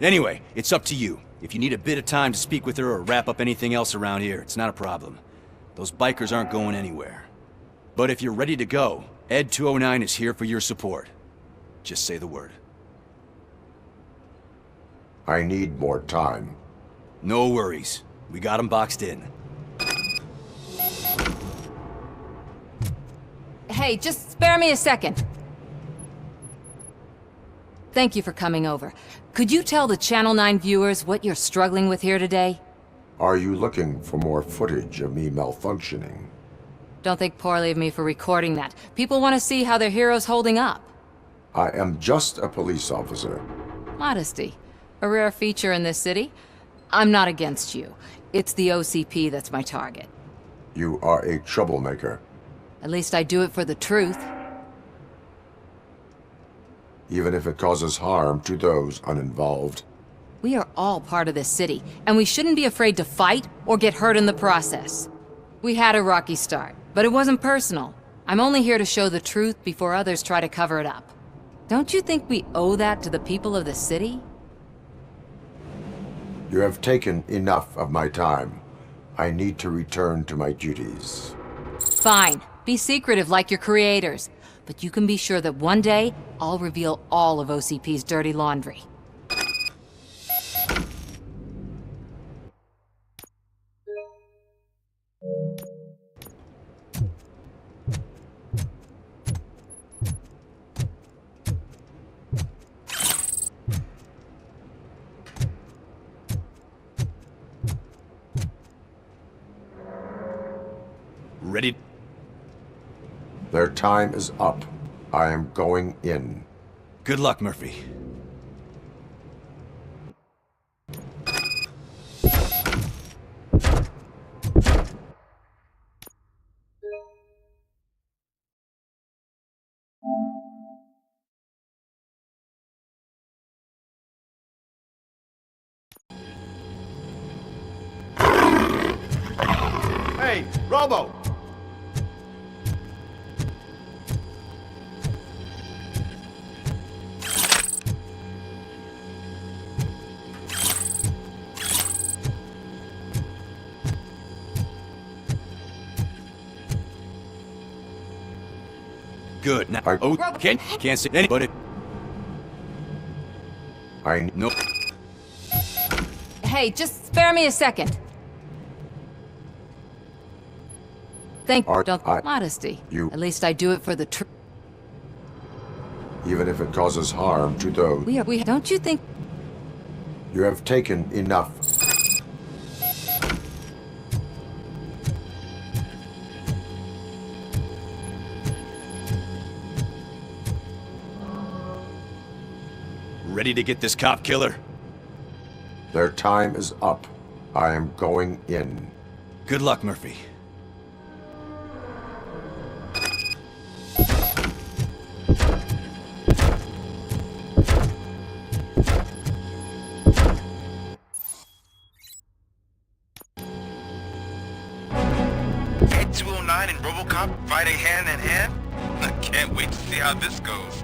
Anyway, it's up to you. If you need a bit of time to speak with her or wrap up anything else around here, it's not a problem. Those bikers aren't going anywhere. But if you're ready to go, ED 209 is here for your support. Just say the word. I need more time. No worries. We got him boxed in. Hey, just spare me a second. Thank you for coming over. Could you tell the Channel 9 viewers what you're struggling with here today? Are you looking for more footage of me malfunctioning? Don't think poorly of me for recording that. People want to see how their hero's holding up. I am just a police officer. Modesty. A rare feature in this city. I'm not against you. It's the OCP that's my target. You are a troublemaker. At least I do it for the truth. Even if it causes harm to those uninvolved. We are all part of this city, and we shouldn't be afraid to fight or get hurt in the process. We had a rocky start, but it wasn't personal. I'm only here to show the truth before others try to cover it up. Don't you think we owe that to the people of the city? You have taken enough of my time. I need to return to my duties. Fine. Be secretive like your creators. But you can be sure that one day, I'll reveal all of OCP's dirty laundry. Ready? Their time is up. I am going in. Good luck, Murphy. Hey, Robo! Good. Now, can't say anybody. Nope. Hey, just spare me a second. Thank Are- don't I- modesty. you- At least I do it for the truth. Even if it causes harm to those. We don't you think? You have taken enough. Ready to get this cop killer? Their time is up. I am going in. Good luck, Murphy. Ed 209 and Robocop fighting hand in hand? I can't wait to see how this goes.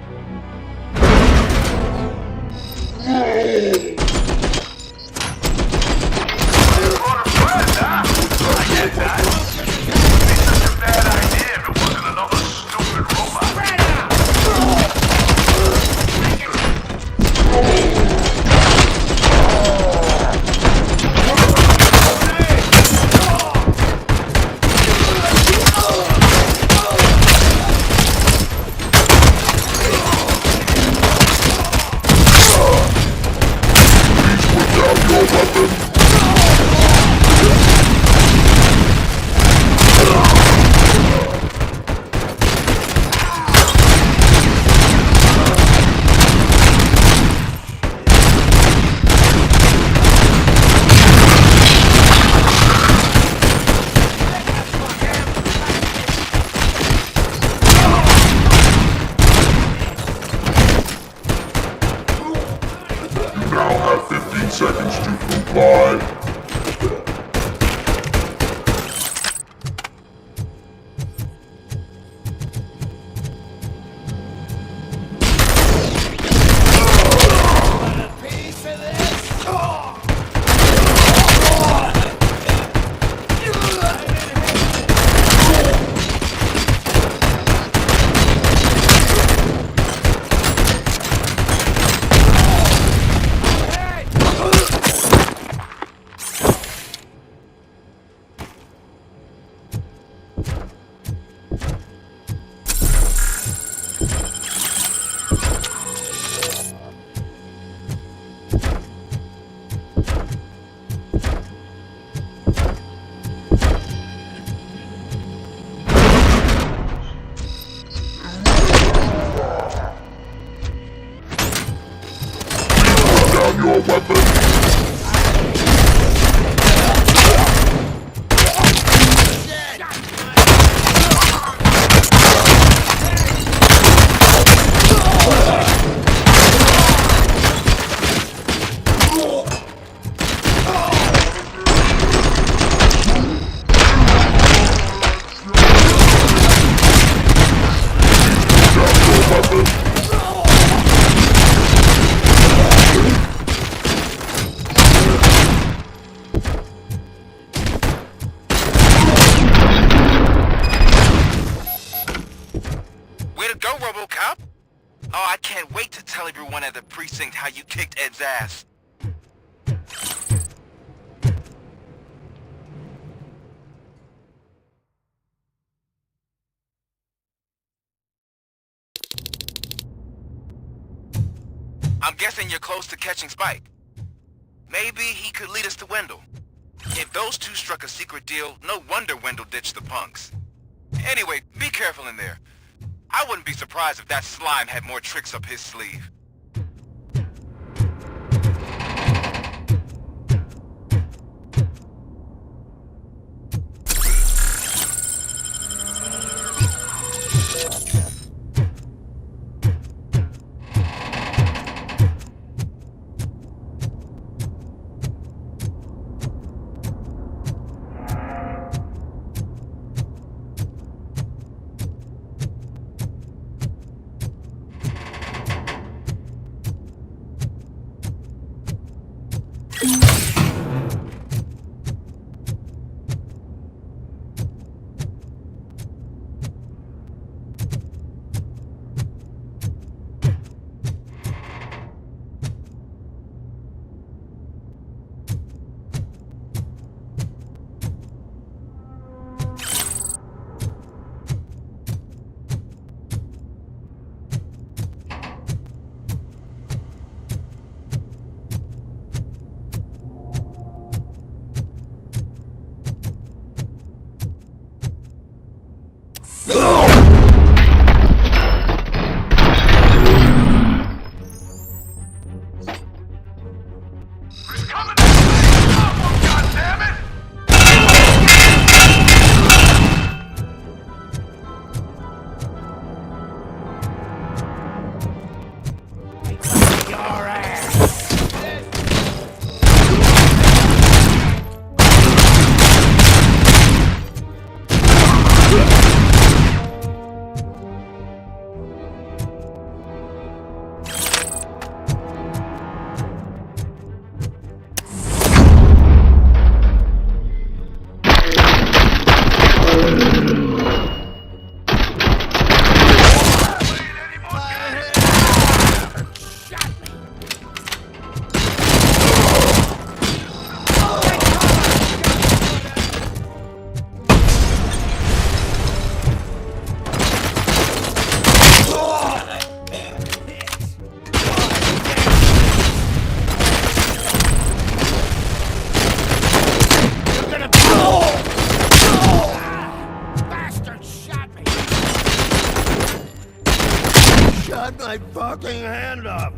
Robocop? Oh, I can't wait to tell everyone at the precinct how you kicked Ed's ass. I'm guessing you're close to catching Spike. Maybe he could lead us to Wendell. If those two struck a secret deal, no wonder Wendell ditched the punks. Anyway, be careful in there. I wouldn't be surprised if that slime had more tricks up his sleeve. my fucking hand up!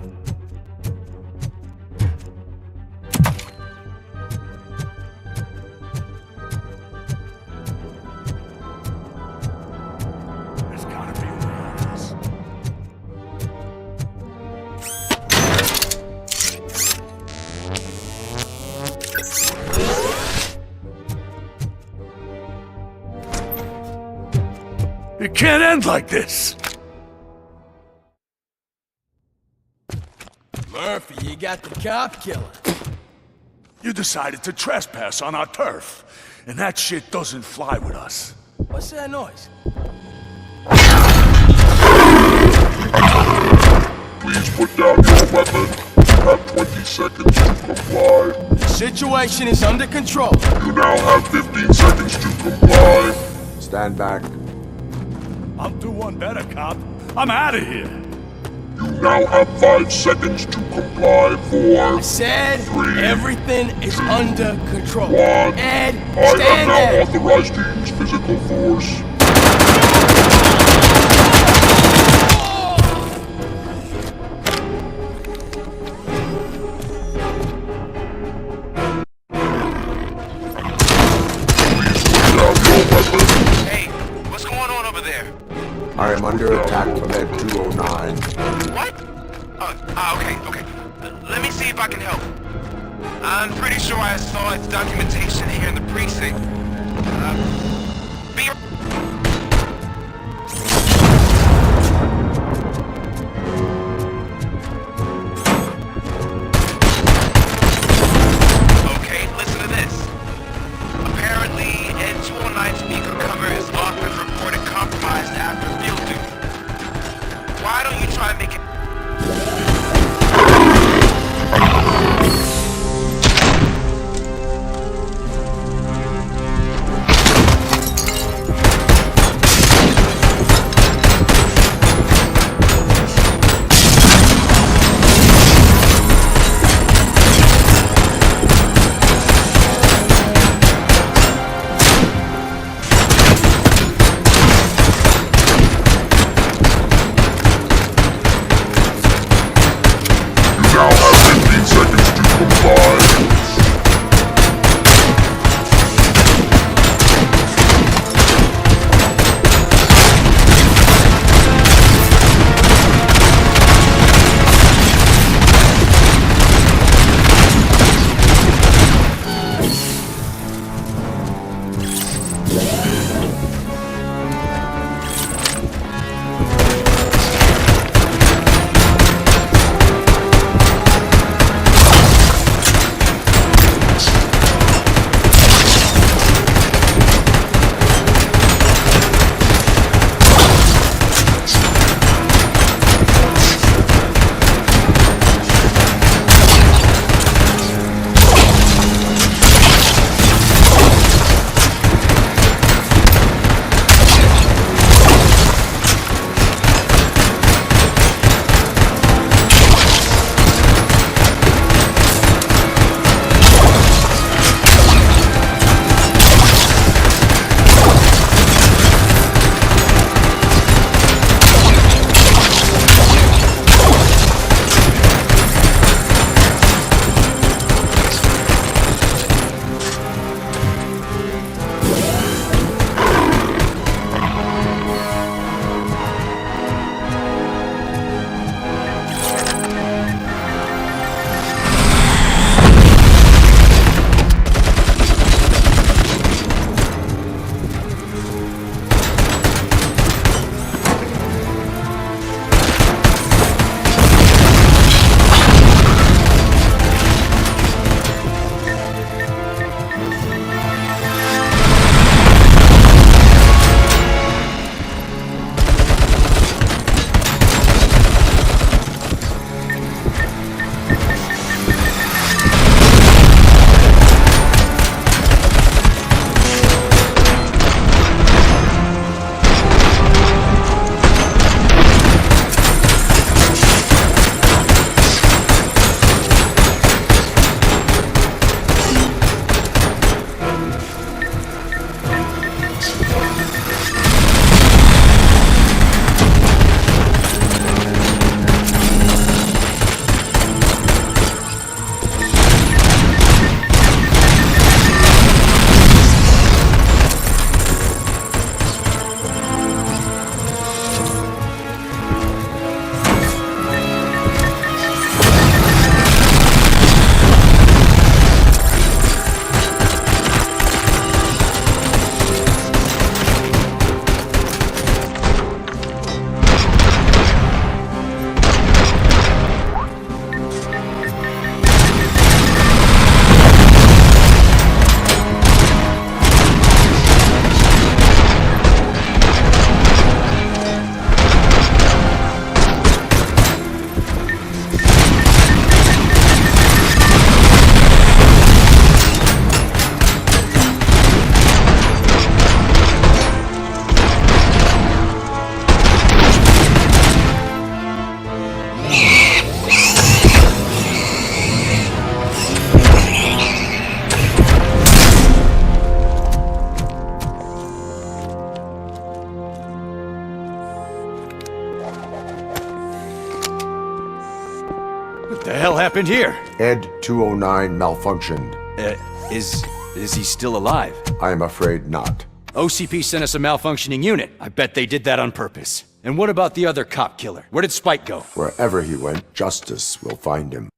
There's gotta be a way out of this. It can't end like this! Murphy, you got the cop killer. You decided to trespass on our turf, and that shit doesn't fly with us. What's that noise? Please put down your weapon. You have 20 seconds to comply. The situation is under control. You now have 15 seconds to comply. Stand back. I'll do one better, cop. I'm out of here. You now have 5 seconds to comply. 4. I said 3, everything is 2, under control. 1. Ed, I stand am now there. authorized to use physical force. Hey, what's going on over there? I am under attack from Ed 209. What? Okay. Let me see if I can help. I'm pretty sure I saw its documentation here in the precinct. Be Okay, listen to this. Apparently, Ed 209 speaker cover is often reported compromised after field duty. Why don't you try and make it... happened here? Ed 209 malfunctioned. Is he still alive? I am afraid not. OCP sent us a malfunctioning unit. I bet they did that on purpose. And what about the other cop killer? Where did Spike go? Wherever he went, justice will find him.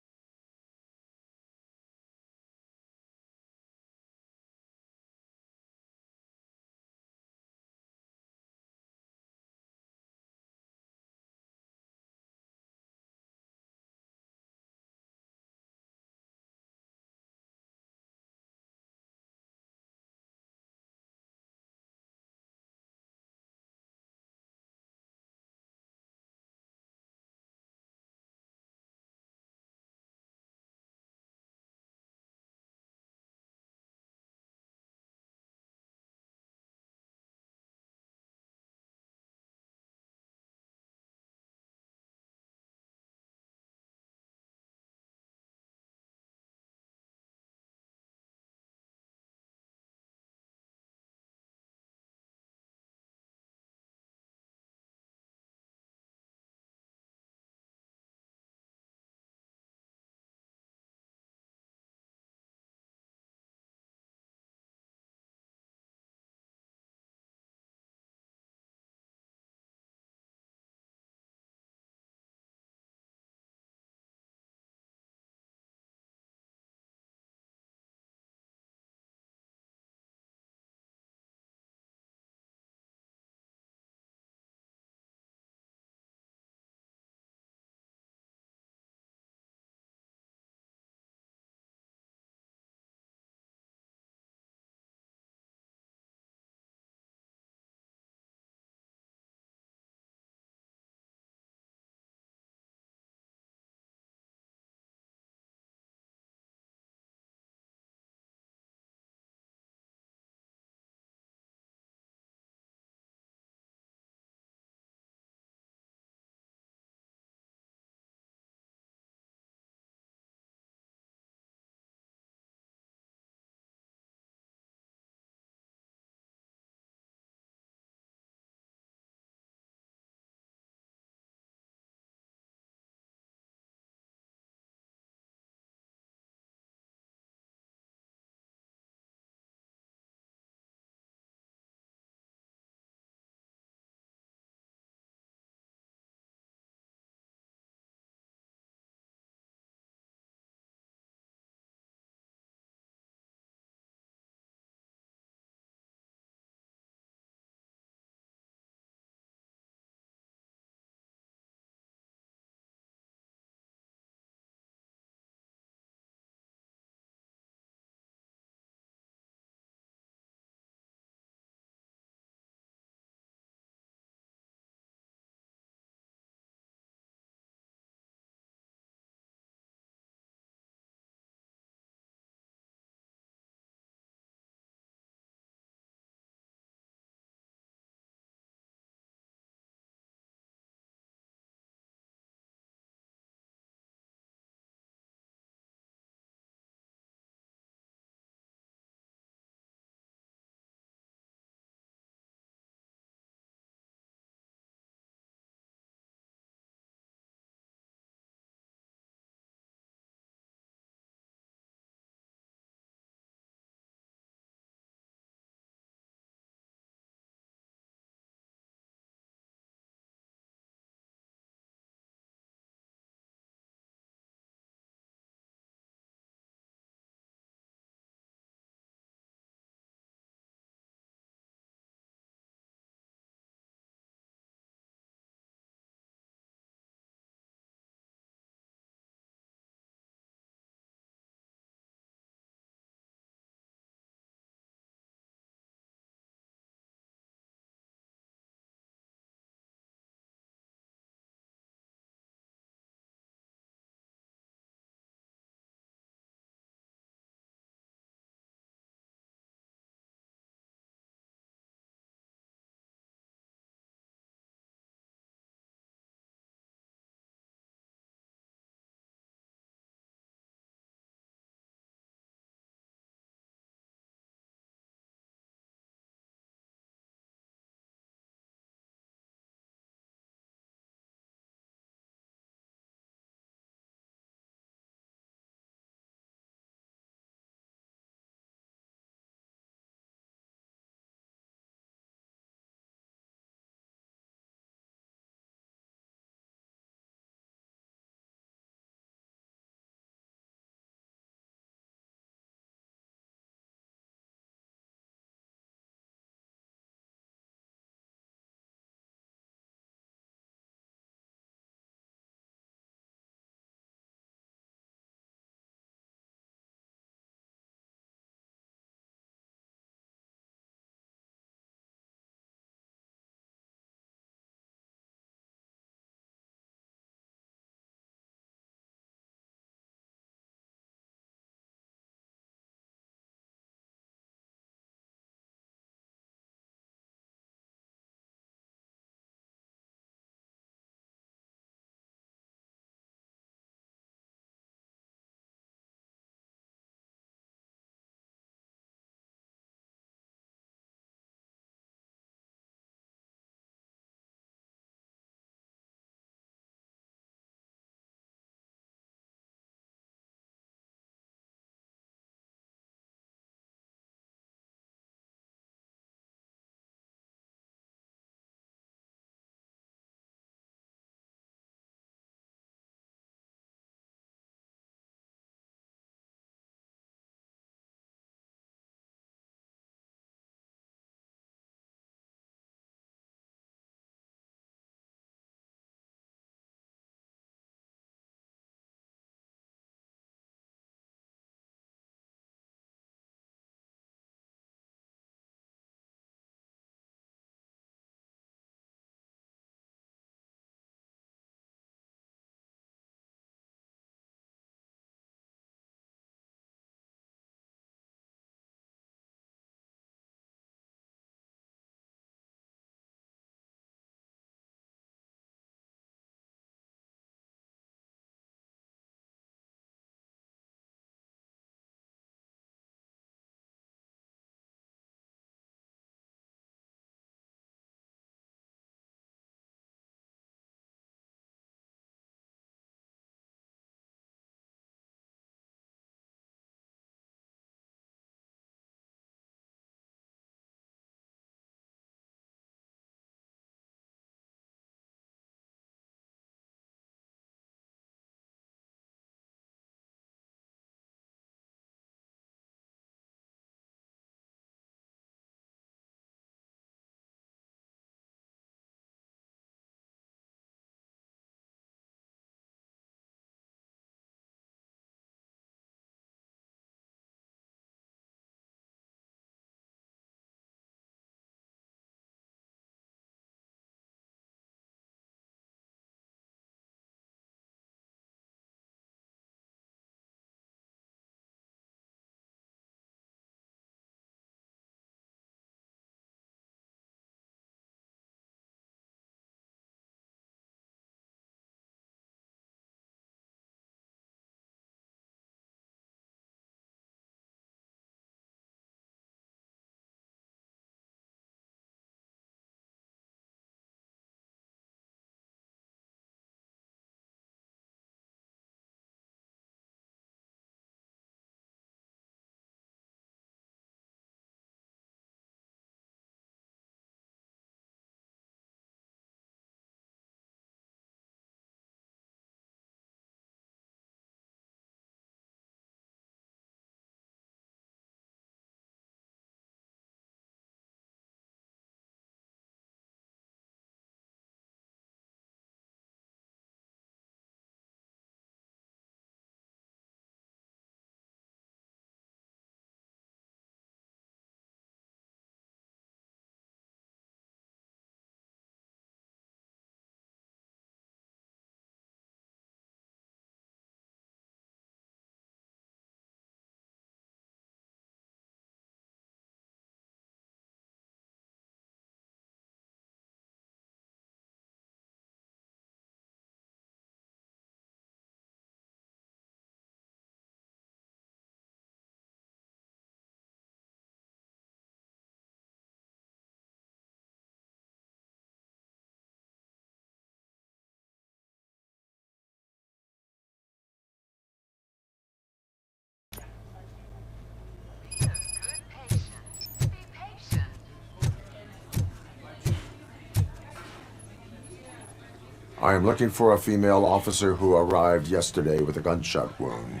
I am looking for a female officer who arrived yesterday with a gunshot wound.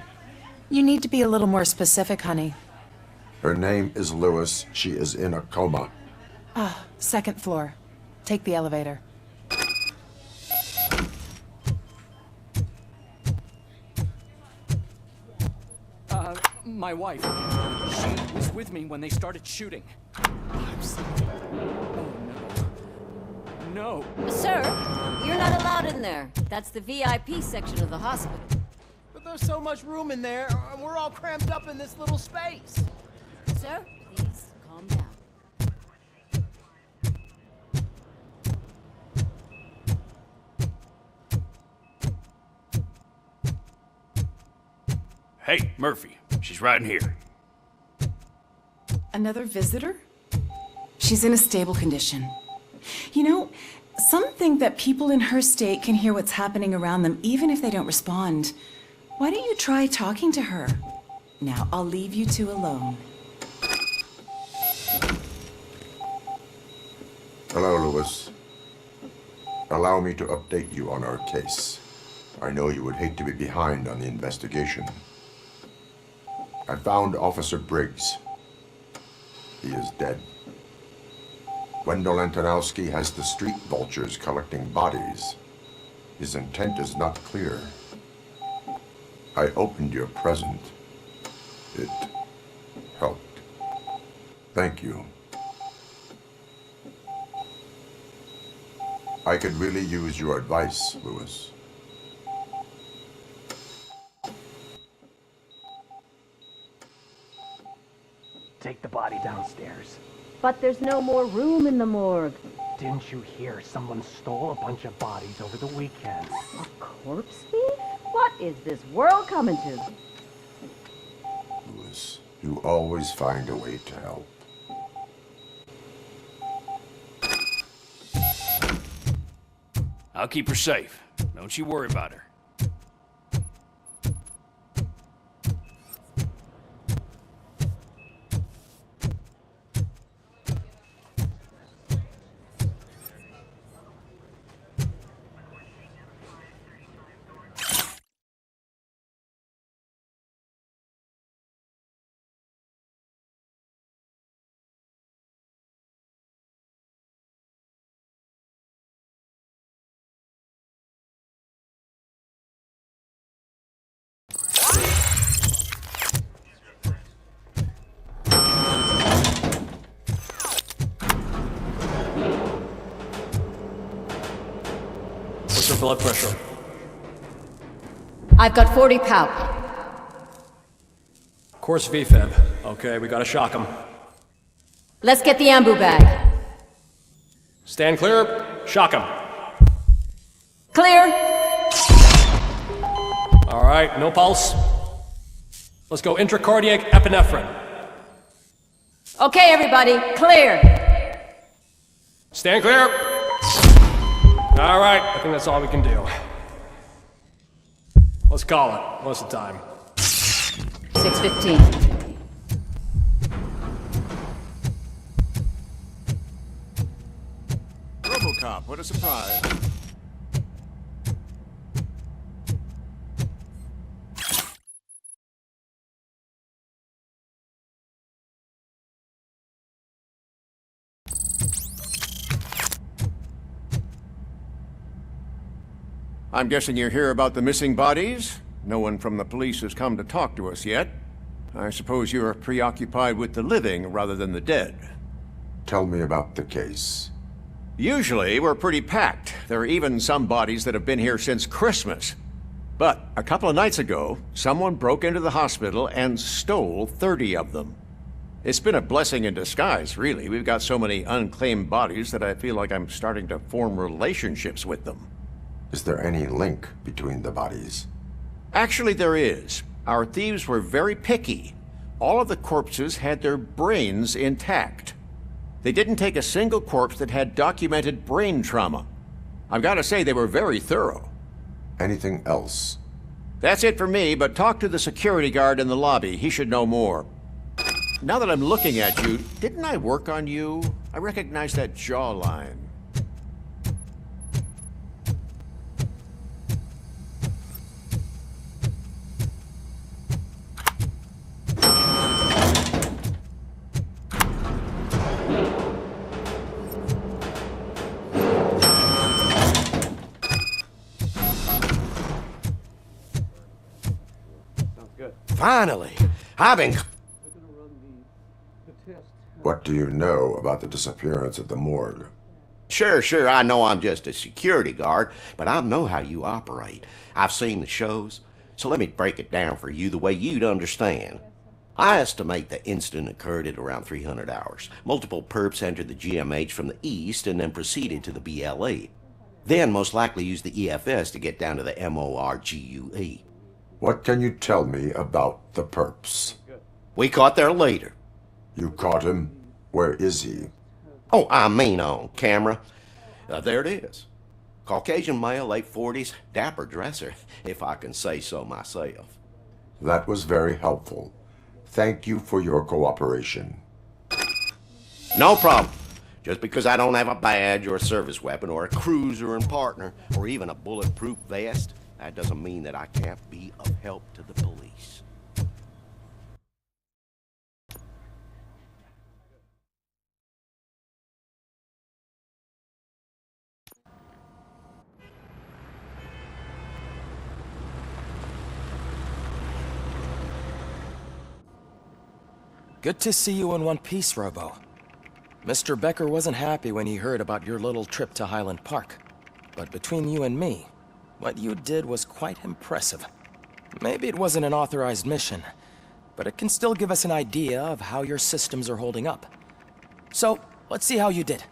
You need to be a little more specific, honey. Her name is Lewis. She is in a coma. Ah, second floor. Take the elevator. My wife. She was with me when they started shooting. I'm sorry. Oh, no. No. Sir, you're not allowed in there. That's the VIP section of the hospital. But there's so much room in there, and we're all cramped up in this little space. Sir, please calm down. Hey, Murphy. She's right in here. Another visitor? She's in a stable condition. You know, some think that people in her state can hear what's happening around them even if they don't respond. Why don't you try talking to her? Now, I'll leave you two alone. Hello, Lewis. Allow me to update you on our case. I know you would hate to be behind on the investigation. I found Officer Briggs. He is dead. Wendell Antonowski has the street vultures collecting bodies. His intent is not clear. I opened your present. It helped. Thank you. I could really use your advice, Lewis. Take the body downstairs. But there's no more room in the morgue. Didn't you hear someone stole a bunch of bodies over the weekend? A corpse thief? What is this world coming to? Lewis, you always find a way to help. I'll keep her safe. Don't you worry about her. What's your blood pressure? I've got 40 pow. Course VFib. Okay, we gotta shock him. Let's get the ambu bag. Stand clear. Shock him. Clear. All right, no pulse. Let's go intracardiac epinephrine. Okay, everybody, clear. Stand clear. All right, I think that's all we can do. Let's call it. What's the time? 6:15. Robocop, what a surprise. I'm guessing you're here about the missing bodies? No one from the police has come to talk to us yet. I suppose you're preoccupied with the living rather than the dead. Tell me about the case. Usually, we're pretty packed. There are even some bodies that have been here since Christmas. But a couple of nights ago, someone broke into the hospital and stole 30 of them. It's been a blessing in disguise, really. We've got so many unclaimed bodies that I feel like I'm starting to form relationships with them. Is there any link between the bodies? Actually, there is. Our thieves were very picky. All of the corpses had their brains intact. They didn't take a single corpse that had documented brain trauma. I've got to say, they were very thorough. Anything else? That's it for me, but talk to the security guard in the lobby. He should know more. Now that I'm looking at you, didn't I work on you? I recognize that jawline. Finally. I've been... What do you know about the disappearance at the morgue? Sure, I know I'm just a security guard, but I know how you operate. I've seen the shows, so let me break it down for you the way you'd understand. I estimate the incident occurred at around 300 hours. Multiple perps entered the GMH from the east and then proceeded to the BLE. Then most likely used the EFS to get down to the MORGUE. What can you tell me about the perps? We caught their leader. You caught him? Where is he? Oh, I mean on camera. There it is. Caucasian male, late 40s, dapper dresser, if I can say so myself. That was very helpful. Thank you for your cooperation. No problem. Just because I don't have a badge or a service weapon or a cruiser and partner or even a bulletproof vest, that doesn't mean that I can't be of help to the police. Good to see you in one piece, Robo. Mr. Becker wasn't happy when he heard about your little trip to Highland Park. But between you and me, what you did was quite impressive. Maybe it wasn't an authorized mission, but it can still give us an idea of how your systems are holding up. So, let's see how you did.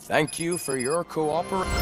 Thank you for your cooperation.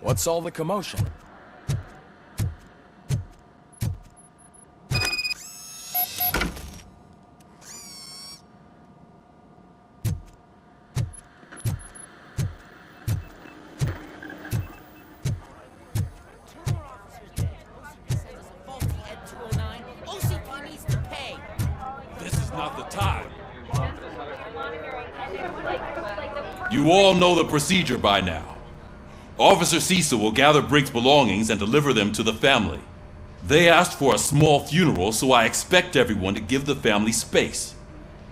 What's all the commotion? You all know the procedure by now. Officer Cecil will gather Briggs' belongings and deliver them to the family. They asked for a small funeral, so I expect everyone to give the family space.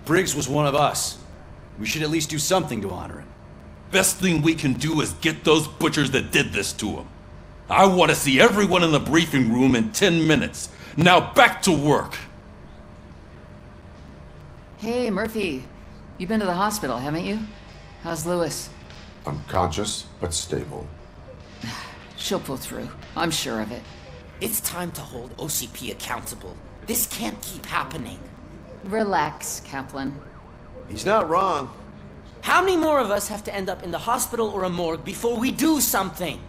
Briggs was one of us. We should at least do something to honor him. Best thing we can do is get those butchers that did this to him. I want to see everyone in the briefing room in 10 minutes. Now back to work. Hey, Murphy. You've been to the hospital, haven't you? How's Lewis? Unconscious, but stable. She'll pull through. I'm sure of it. It's time to hold OCP accountable. This can't keep happening. Relax, Kaplan. He's not wrong. How many more of us have to end up in the hospital or a morgue before we do something?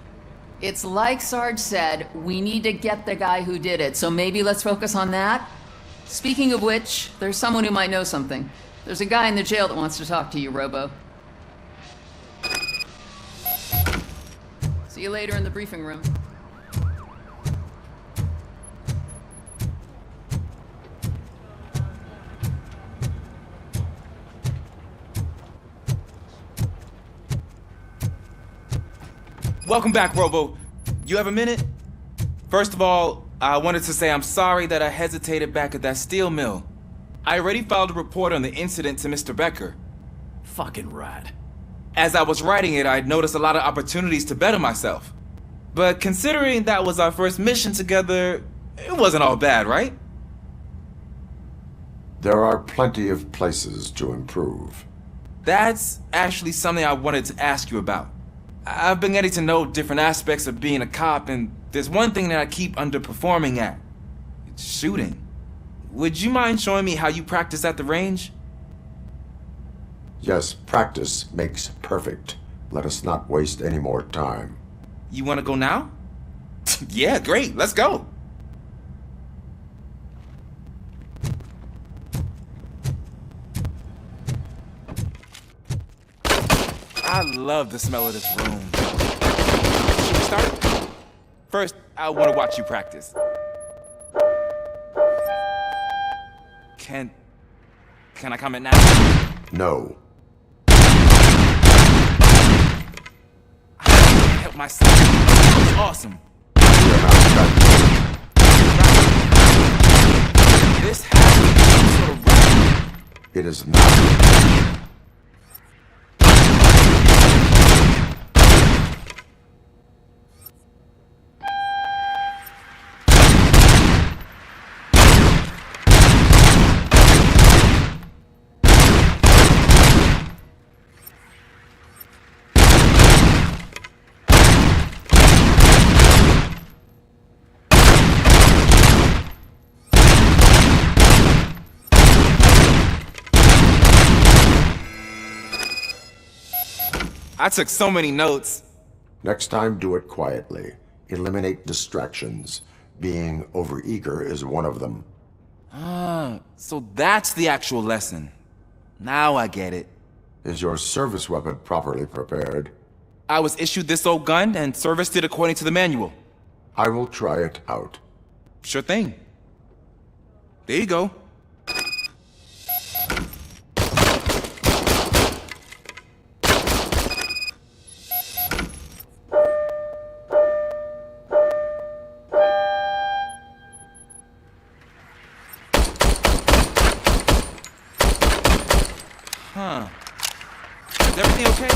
It's like Sarge said, we need to get the guy who did it, so maybe let's focus on that? Speaking of which, there's someone who might know something. There's a guy in the jail that wants to talk to you, Robo. See you later in the briefing room. Welcome back, Robo. You have a minute? First of all, I wanted to say I'm sorry that I hesitated back at that steel mill. I already filed a report on the incident to Mr. Becker. Fucking rat. As I was writing it, I'd noticed a lot of opportunities to better myself. But considering that was our first mission together, it wasn't all bad, right? There are plenty of places to improve. That's actually something I wanted to ask you about. I've been getting to know different aspects of being a cop, and there's one thing that I keep underperforming at. It's shooting. Would you mind showing me how you practice at the range? Yes, practice makes perfect. Let us not waste any more time. You want to go now? Yeah, great. Let's go. I love the smell of this room. Should we start? First, I want to watch you practice. Can I comment now? No. I can't help myself. It's awesome. This has to be some sort of rap. It is not. I took so many notes. Next time, do it quietly. Eliminate distractions. Being overeager is one of them. Ah, so that's the actual lesson. Now I get it. Is your service weapon properly prepared? I was issued this old gun and serviced it according to the manual. I will try it out. Sure thing. There you go. Huh. Is everything okay?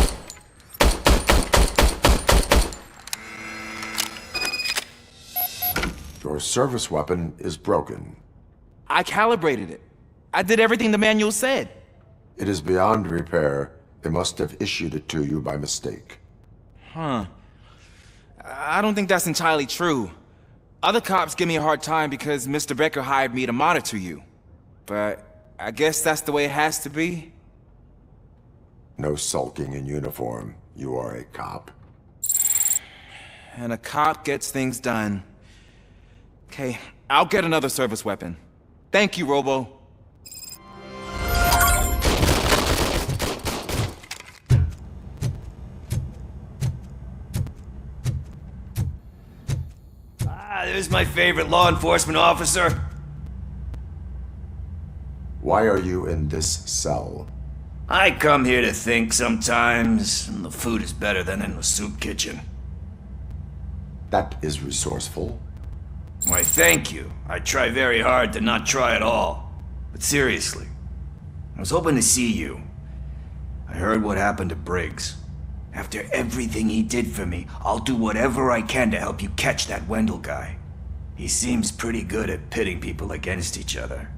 Your service weapon is broken. I calibrated it. I did everything the manual said. It is beyond repair. They must have issued it to you by mistake. Huh. I don't think that's entirely true. Other cops give me a hard time because Mr. Becker hired me to monitor you. But I guess that's the way it has to be. No sulking in uniform. You are a cop. and a cop gets things done. Okay, I'll get another service weapon. Thank you, Robo. There's my favorite law enforcement officer. Why are you in this cell? I come here to think sometimes, and the food is better than in the soup kitchen. That is resourceful. Why, thank you. I try very hard to not try at all. But seriously, I was hoping to see you. I heard what happened to Briggs. After everything he did for me, I'll do whatever I can to help you catch that Wendell guy. He seems pretty good at pitting people against each other.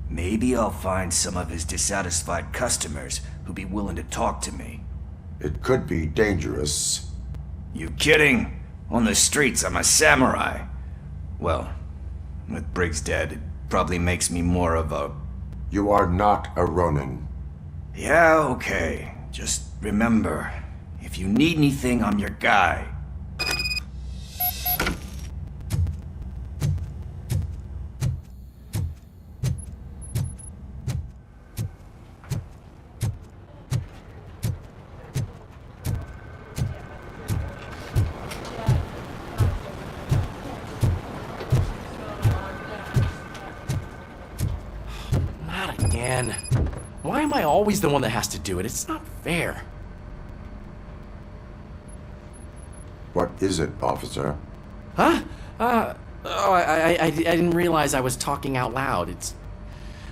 Maybe I'll find some of his dissatisfied customers who'd be willing to talk to me. It could be dangerous. You kidding? On the streets, I'm a samurai. Well, with Briggs dead, it probably makes me more of a... You are not a Ronin. Yeah, okay. Just remember, if you need anything, I'm your guy. Not again. Why am I always the one that has to do it? It's not fair. What is it, officer? Huh? I didn't realize I was talking out loud. It's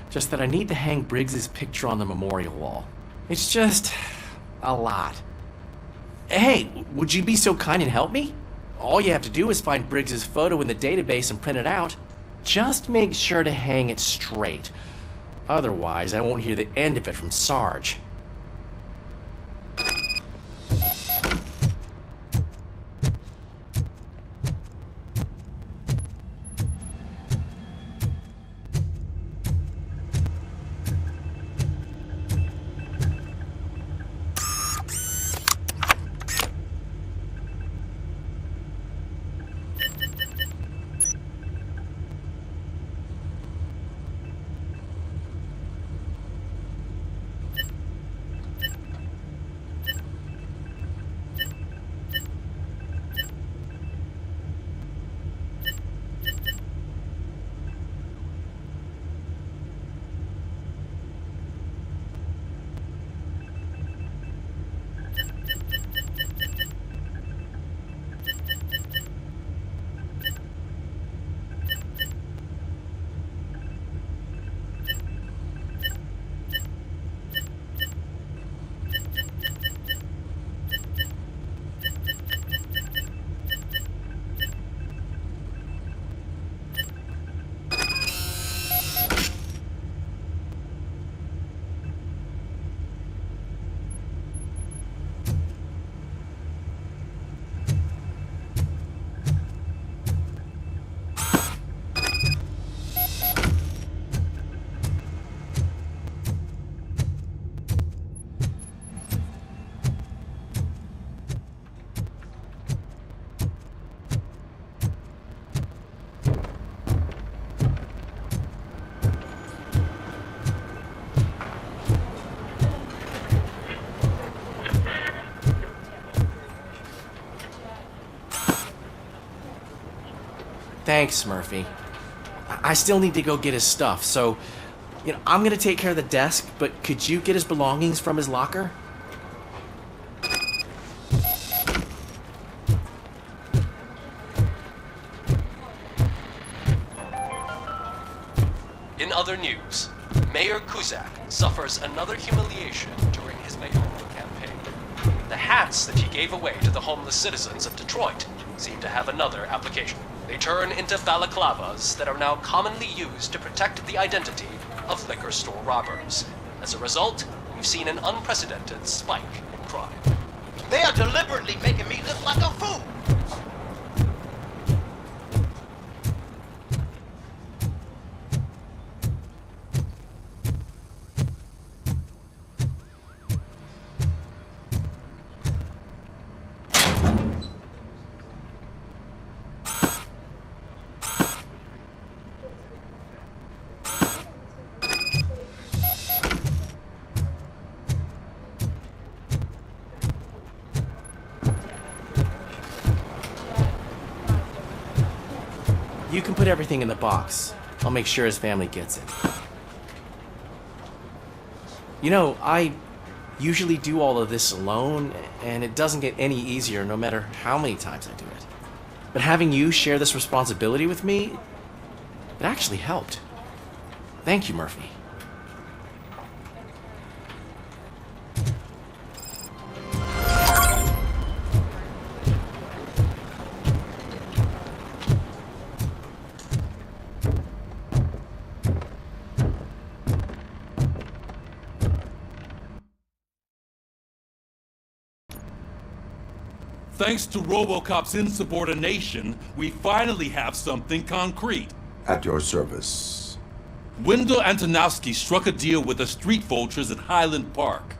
just that I need to hang Briggs's picture on the memorial wall. It's just a lot. Hey, would you be so kind and help me? All you have to do is find Briggs's photo in the database and print it out. Just make sure to hang it straight. Otherwise, I won't hear the end of it from Sarge. Thanks, Murphy. I still need to go get his stuff, so, I'm gonna take care of the desk, but could you get his belongings from his locker? In other news, Mayor Kuzak suffers another humiliation during his mayoral campaign. The hats that he gave away to the homeless citizens of Detroit seem to have another application. They turn into balaclavas that are now commonly used to protect the identity of liquor store robbers. As a result, we've seen an unprecedented spike in crime. They are deliberately making me look like a fool! you can put everything in the box. I'll make sure his family gets it. You know, I usually do all of this alone, and it doesn't get any easier no matter how many times I do it. But having you share this responsibility with me, it actually helped. Thank you, Murphy. Thanks to Robocop's insubordination, we finally have something concrete. At your service. Wendell Antonowski struck a deal with the street vultures at Highland Park.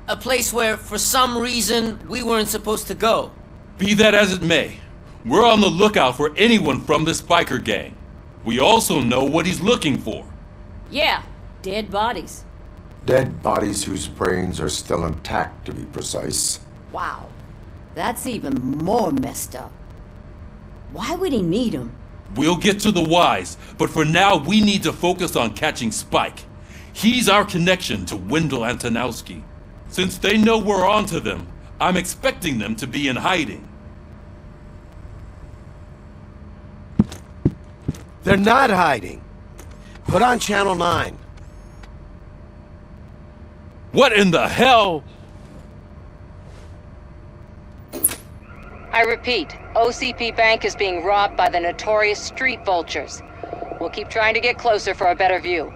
A place where, for some reason, we weren't supposed to go. Be that as it may, we're on the lookout for anyone from this biker gang. We also know what he's looking for. Yeah, dead bodies. Dead bodies whose brains are still intact, to be precise. Wow. That's even more messed up. Why would he need them? We'll get to the whys, but for now we need to focus on catching Spike. He's our connection to Wendell Antonowski. Since they know we're onto them, I'm expecting them to be in hiding. They're not hiding. Put on Channel 9. What in the hell? I repeat, OCP Bank is being robbed by the notorious street vultures. We'll keep trying to get closer for a better view.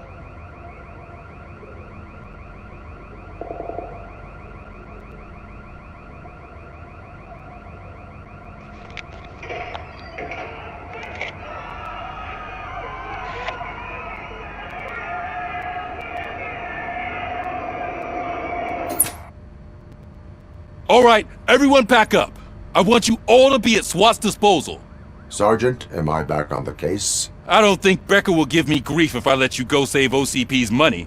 All right, everyone pack up. I want you all to be at SWAT's disposal. Sergeant, am I back on the case? I don't think Becker will give me grief if I let you go save OCP's money.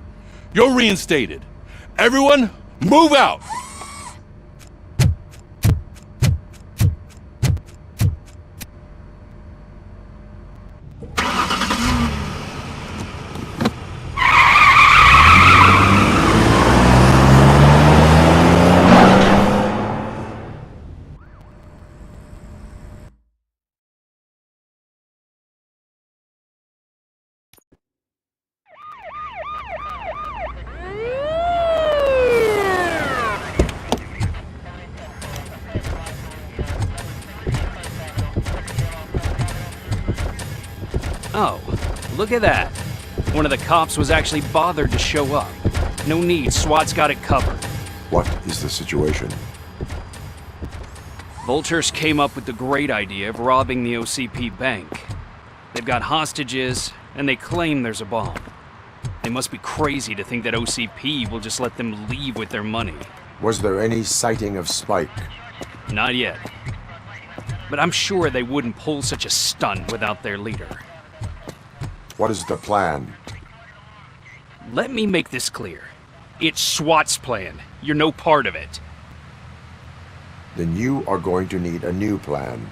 You're reinstated. Everyone, move out! Oh, look at that. One of the cops was actually bothered to show up. No need, SWAT's got it covered. What is the situation? Vultures came up with the great idea of robbing the OCP bank. They've got hostages, and they claim there's a bomb. They must be crazy to think that OCP will just let them leave with their money. Was there any sighting of Spike? Not yet. But I'm sure they wouldn't pull such a stunt without their leader. What is the plan? Let me make this clear. It's SWAT's plan. You're no part of it. Then you are going to need a new plan.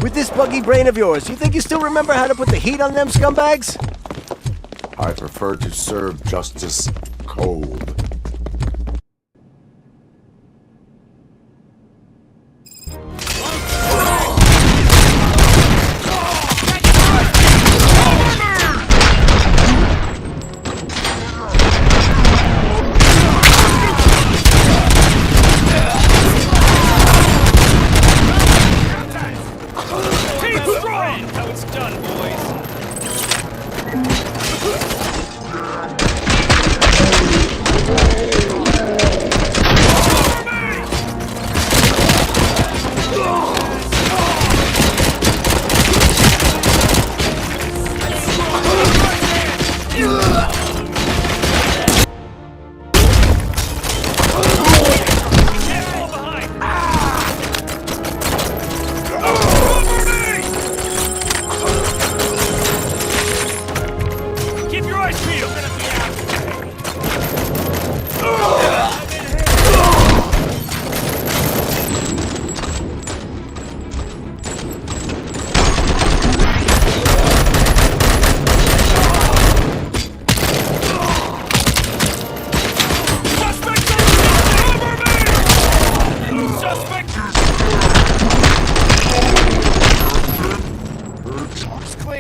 With this buggy brain of yours, you think you still remember how to put the heat on them scumbags? I prefer to serve justice cold. How it's done, boys.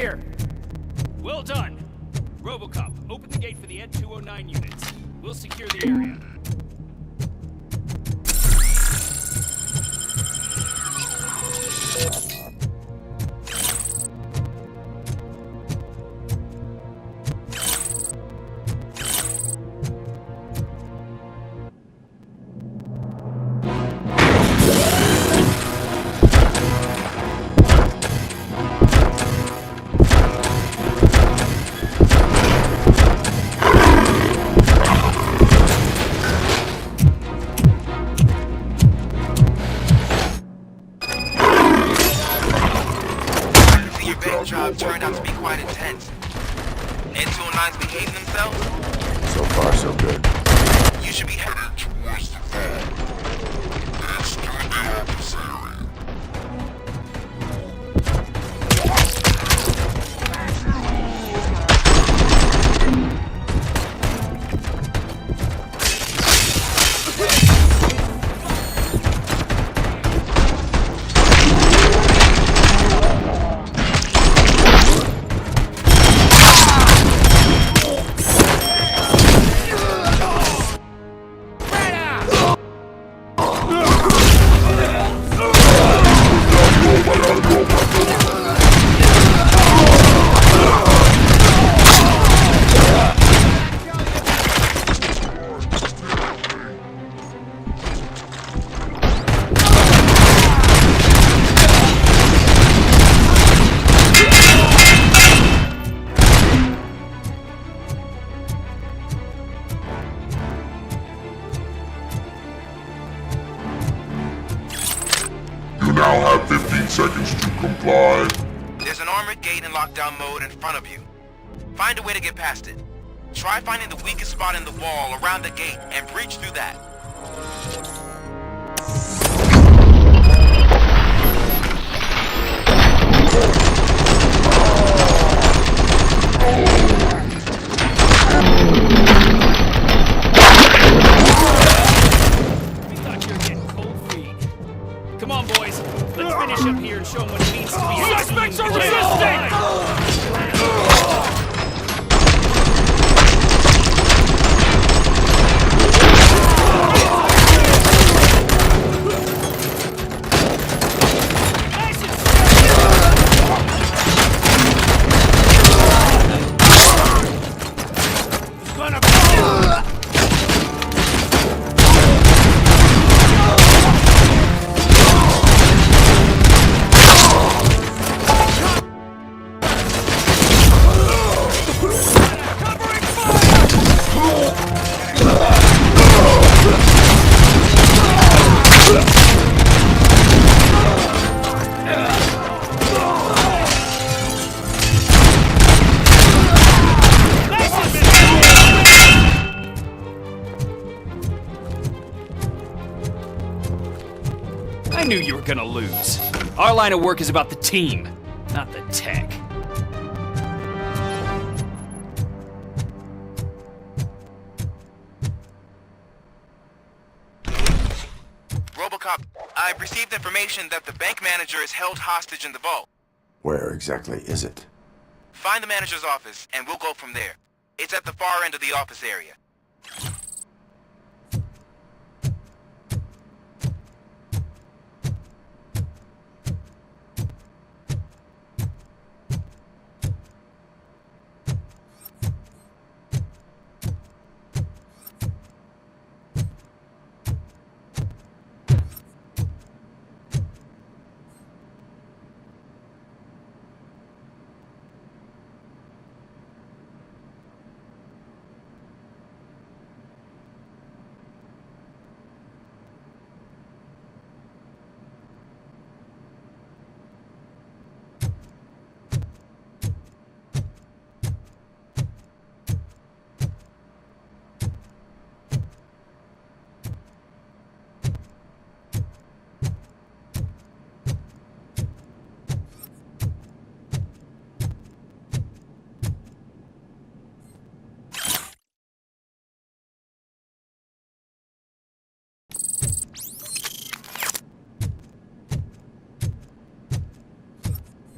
clear. Well done. Robocop, open the gate for the Ed 209 units. We'll secure the area. Job turned out to be quite intense. Ed 209's behaving themselves? So far, so good. You should be headed towards the vault. That's to the office area. now have 15 seconds to comply. There's an armored gate in lockdown mode in front of you. Find a way to get past it. Try finding the weakest spot in the wall around the gate and breach through that. We thought you were getting cold feet. Come on, boys. Let's finish up here and show them what it means to be a Suspects team are player. resisting! I knew you were gonna lose. Our line of work is about the team, not the tech. Robocop, I've received information that the bank manager is held hostage in the vault. Where exactly is it? Find the manager's office, and we'll go from there. It's at the far end of the office area.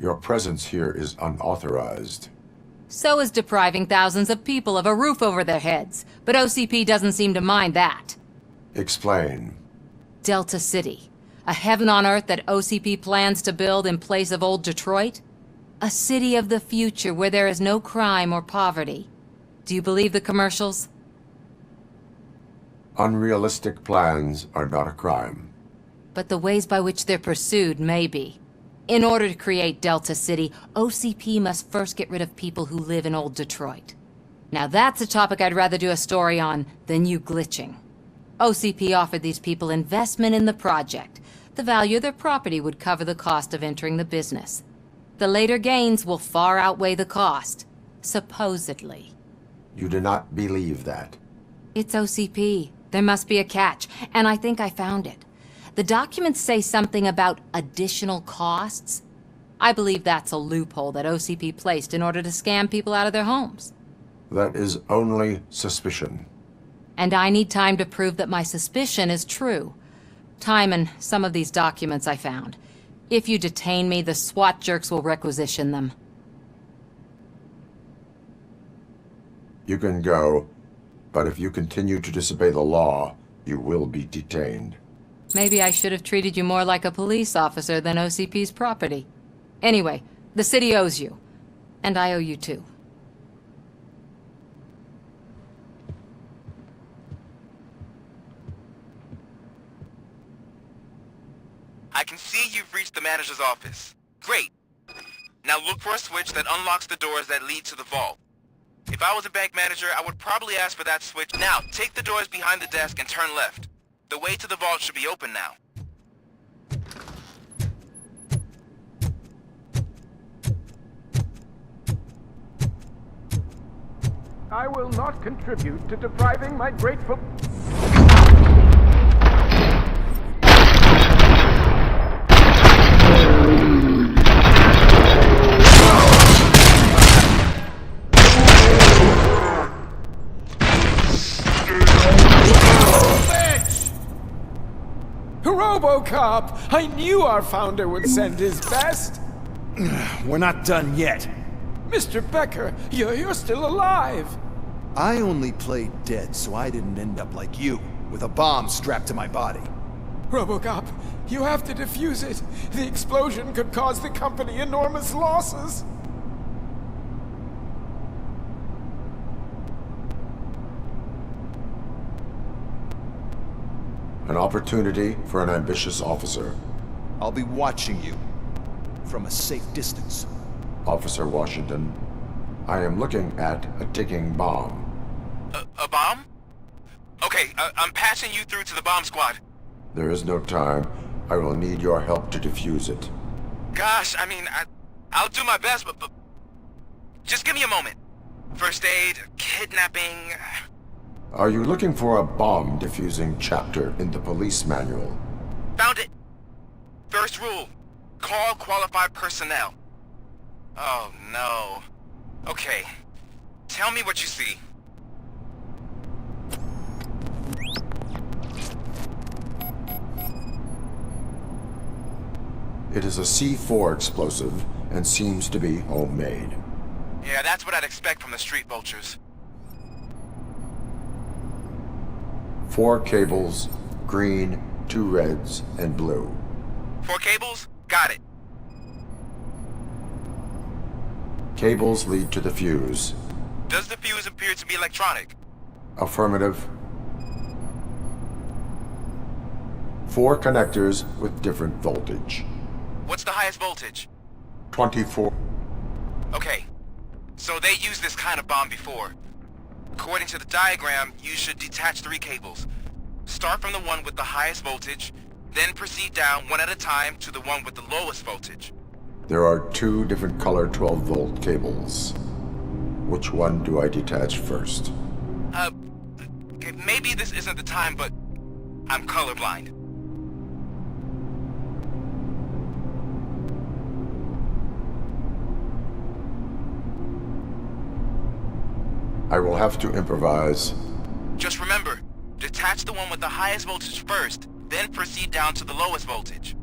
Your presence here is unauthorized. So is depriving thousands of people of a roof over their heads. But OCP doesn't seem to mind that. Explain. Delta City. A heaven on earth that OCP plans to build in place of old Detroit? A city of the future where there is no crime or poverty. Do you believe the commercials? Unrealistic plans are not a crime. But the ways by which they're pursued may be. In order to create Delta City, OCP must first get rid of people who live in old Detroit. Now that's a topic I'd rather do a story on than you glitching. OCP offered these people investment in the project. The value of their property would cover the cost of entering the business. The later gains will far outweigh the cost. Supposedly. You do not believe that. It's OCP. There must be a catch, and I think I found it. The documents say something about additional costs. I believe that's a loophole that OCP placed in order to scam people out of their homes. That is only suspicion. And I need time to prove that my suspicion is true. Time and some of these documents I found. If you detain me, the SWAT jerks will requisition them. You can go, but if you continue to disobey the law, you will be detained. Maybe I should have treated you more like a police officer than OCP's property. Anyway, the city owes you. And I owe you too. I can see you've reached the manager's office. Great. Now look for a switch that unlocks the doors that lead to the vault. If I was a bank manager, I would probably ask for that switch. Now, take the doors behind the desk and turn left. The way to the vault should be open now. I will not contribute to depriving my grateful... Robocop! I knew our founder would send his best! We're not done yet. Mr. Becker, you're still alive! I only played dead so I didn't end up like you, with a bomb strapped to my body. Robocop, you have to defuse it. The explosion could cause the company enormous losses. An opportunity for an ambitious officer. I'll be watching you from a safe distance. Officer Washington, I am looking at a ticking bomb. A bomb? Okay, I'm passing you through to the bomb squad. There is no time. I will need your help to defuse it. Gosh, I mean, I'll do my best, but just give me a moment. First aid, kidnapping... Are you looking for a bomb defusing chapter in the police manual? Found it! First rule, call qualified personnel. Oh no. Okay, tell me what you see. It is a C4 explosive and seems to be homemade. Yeah, that's what I'd expect from the street vultures. 4 cables, green, 2 reds, and blue. 4 cables? Got it. Cables lead to the fuse. Does the fuse appear to be electronic? Affirmative. 4 connectors with different voltage. What's the highest voltage? 24. Okay, so they used this kind of bomb before. According to the diagram, you should detach 3 cables. Start from the one with the highest voltage, then proceed down one at a time to the one with the lowest voltage. There are 2 different color 12-volt cables. Which one do I detach first? Okay, maybe this isn't the time, but I'm colorblind. I will have to improvise. Just remember, detach the one with the highest voltage first, then proceed down to the lowest voltage.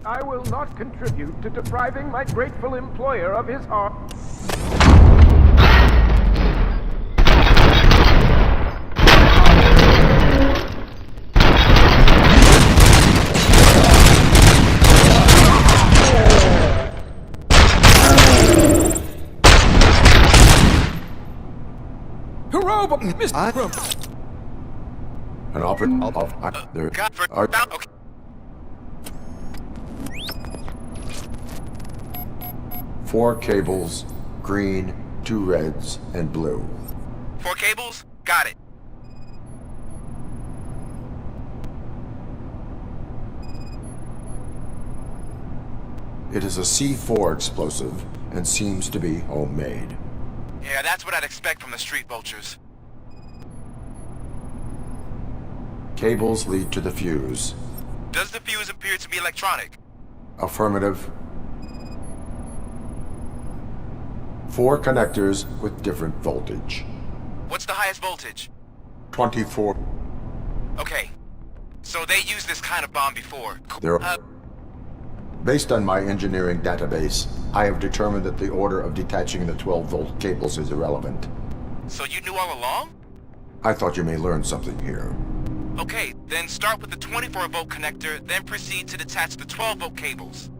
I will not contribute to depriving my grateful employer of his heart. An operator there are Okay. four cables, green, 2 reds, and blue. 4 cables? Got it. It is a C4 explosive and seems to be homemade. Yeah, that's what I'd expect from the street vultures. Cables lead to the fuse. Does the fuse appear to be electronic? Affirmative. 4 connectors with different voltage. What's the highest voltage? 24. Okay. So they used this kind of bomb before. Based on my engineering database, I have determined that the order of detaching the 12-volt cables is irrelevant. So you knew all along? I thought you may learn something here. Okay, then start with the 24-volt connector, then proceed to detach the 12-volt cables.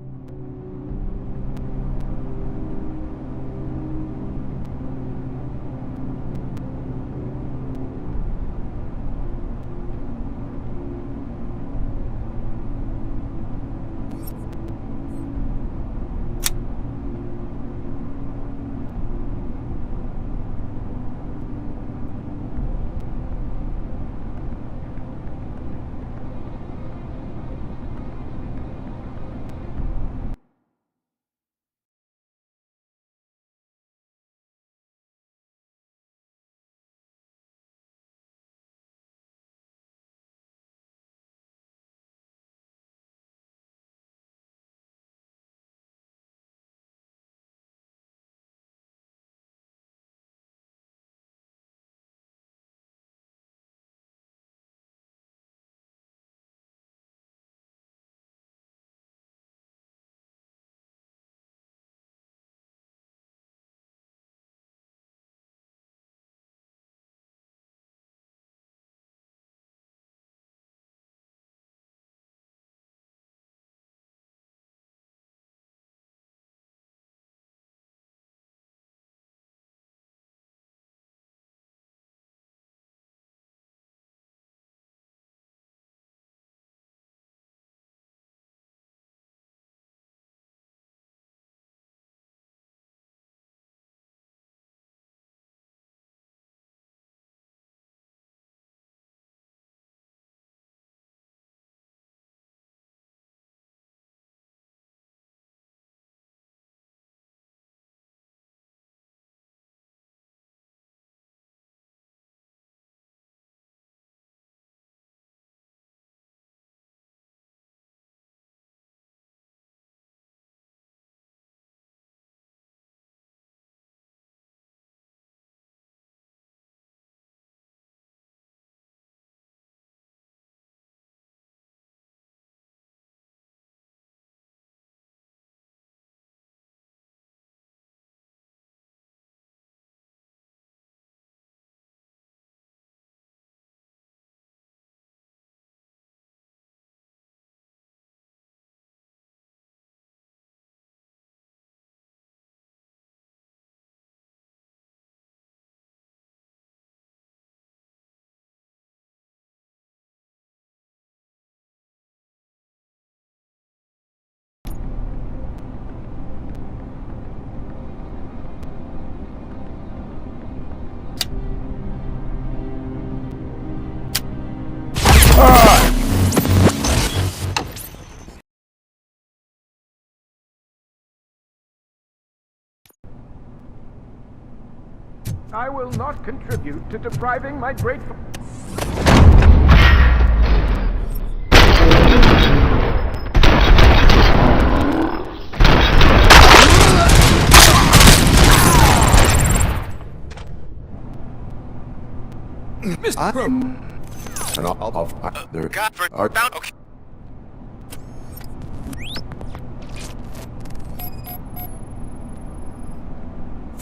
I will not contribute to depriving my grateful...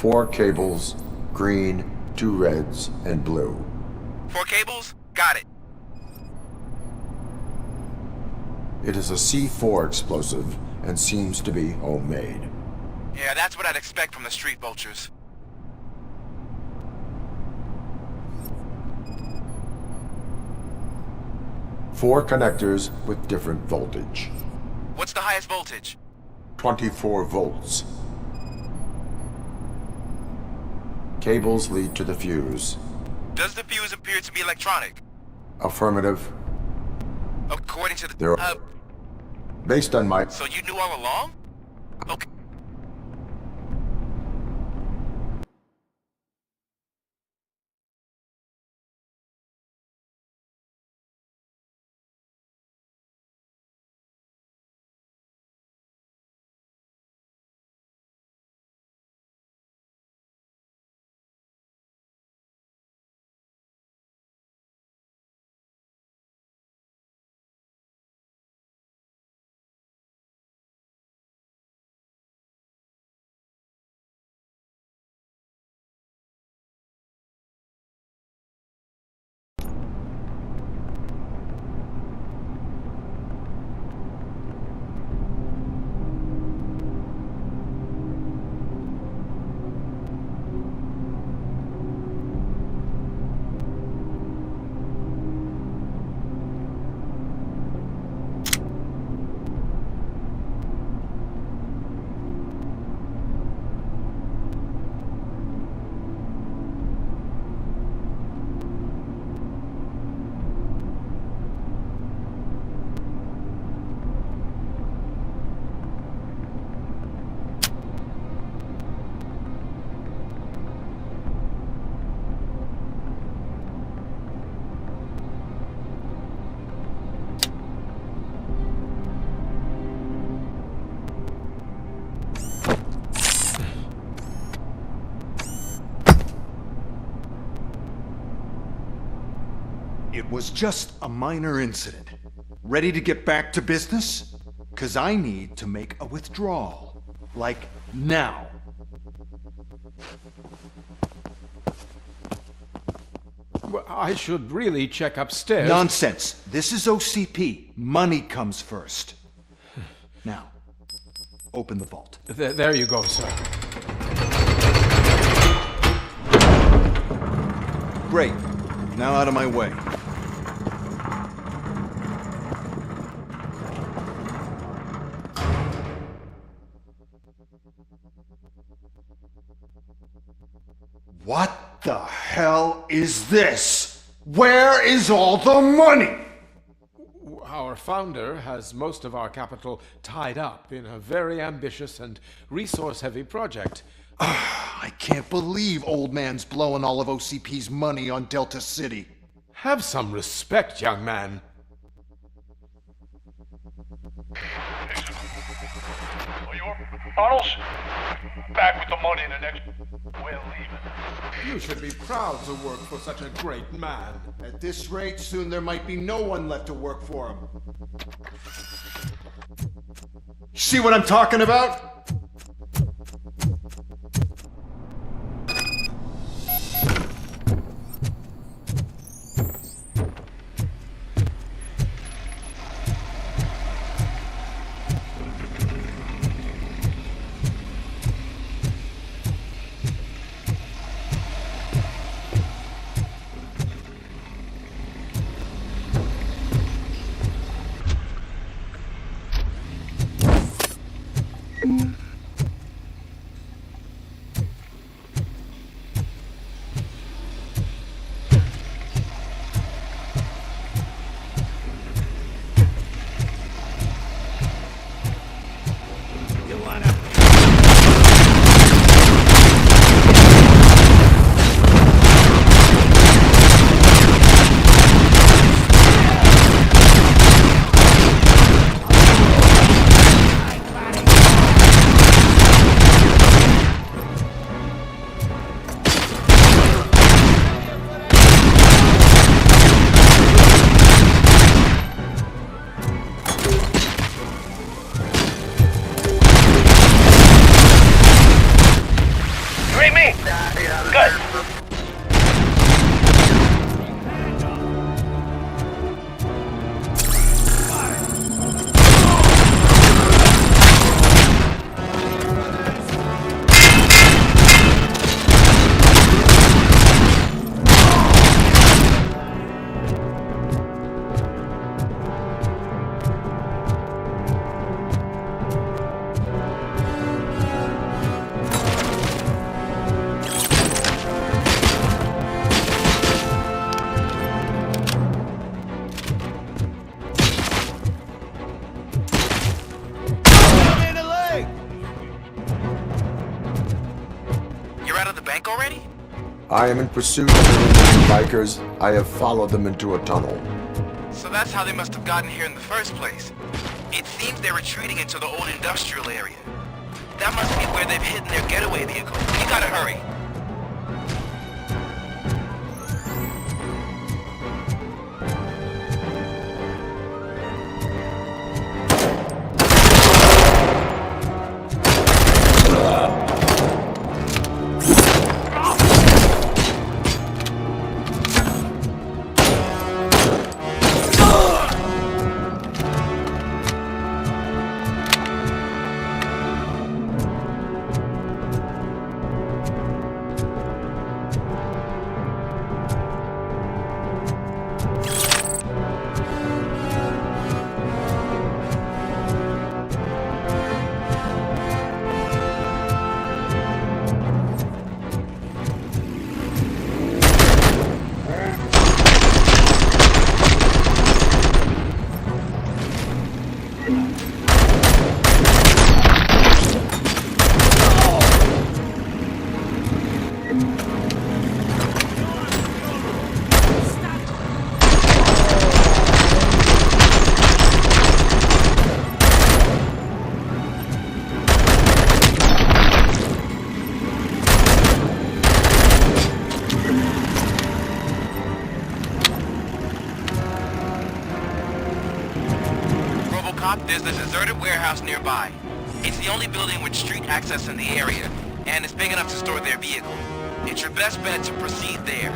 4 cables, green, 2 reds, and blue. 4 cables? Got it. It is a C4 explosive and seems to be homemade. Yeah, that's what I'd expect from the street vultures. Four connectors with different voltage. What's the highest voltage? 24 volts. Cables lead to the fuse. Does the fuse appear to be electronic? Affirmative. According to the... There are... Based on my... So you knew all along? Okay. It was just a minor incident. Ready to get back to business? 'Cause I need to make a withdrawal. Like, now. Well, I should really check upstairs. Nonsense. This is OCP. Money comes first. Now, open the vault. There you go, sir. Great. Now out of my way. What the hell is this? Where is all the money? Our founder has most of our capital tied up in a very ambitious and resource-heavy project. I can't believe old man's blowing all of OCP's money on Delta City. Have some respect, young man. Bottles? Back with the money in the next... We're leaving. You should be proud to work for such a great man. At this rate, soon there might be no one left to work for him. See what I'm talking about? bank already? I am in pursuit of the bikers. I have followed them into a tunnel. So that's how they must have gotten here in the first place. It seems they're retreating into the old industrial area. That must be where they've hidden their getaway vehicle. You gotta hurry. There's a deserted warehouse nearby. It's the only building with street access in the area, and it's big enough to store their vehicle. It's your best bet to proceed there.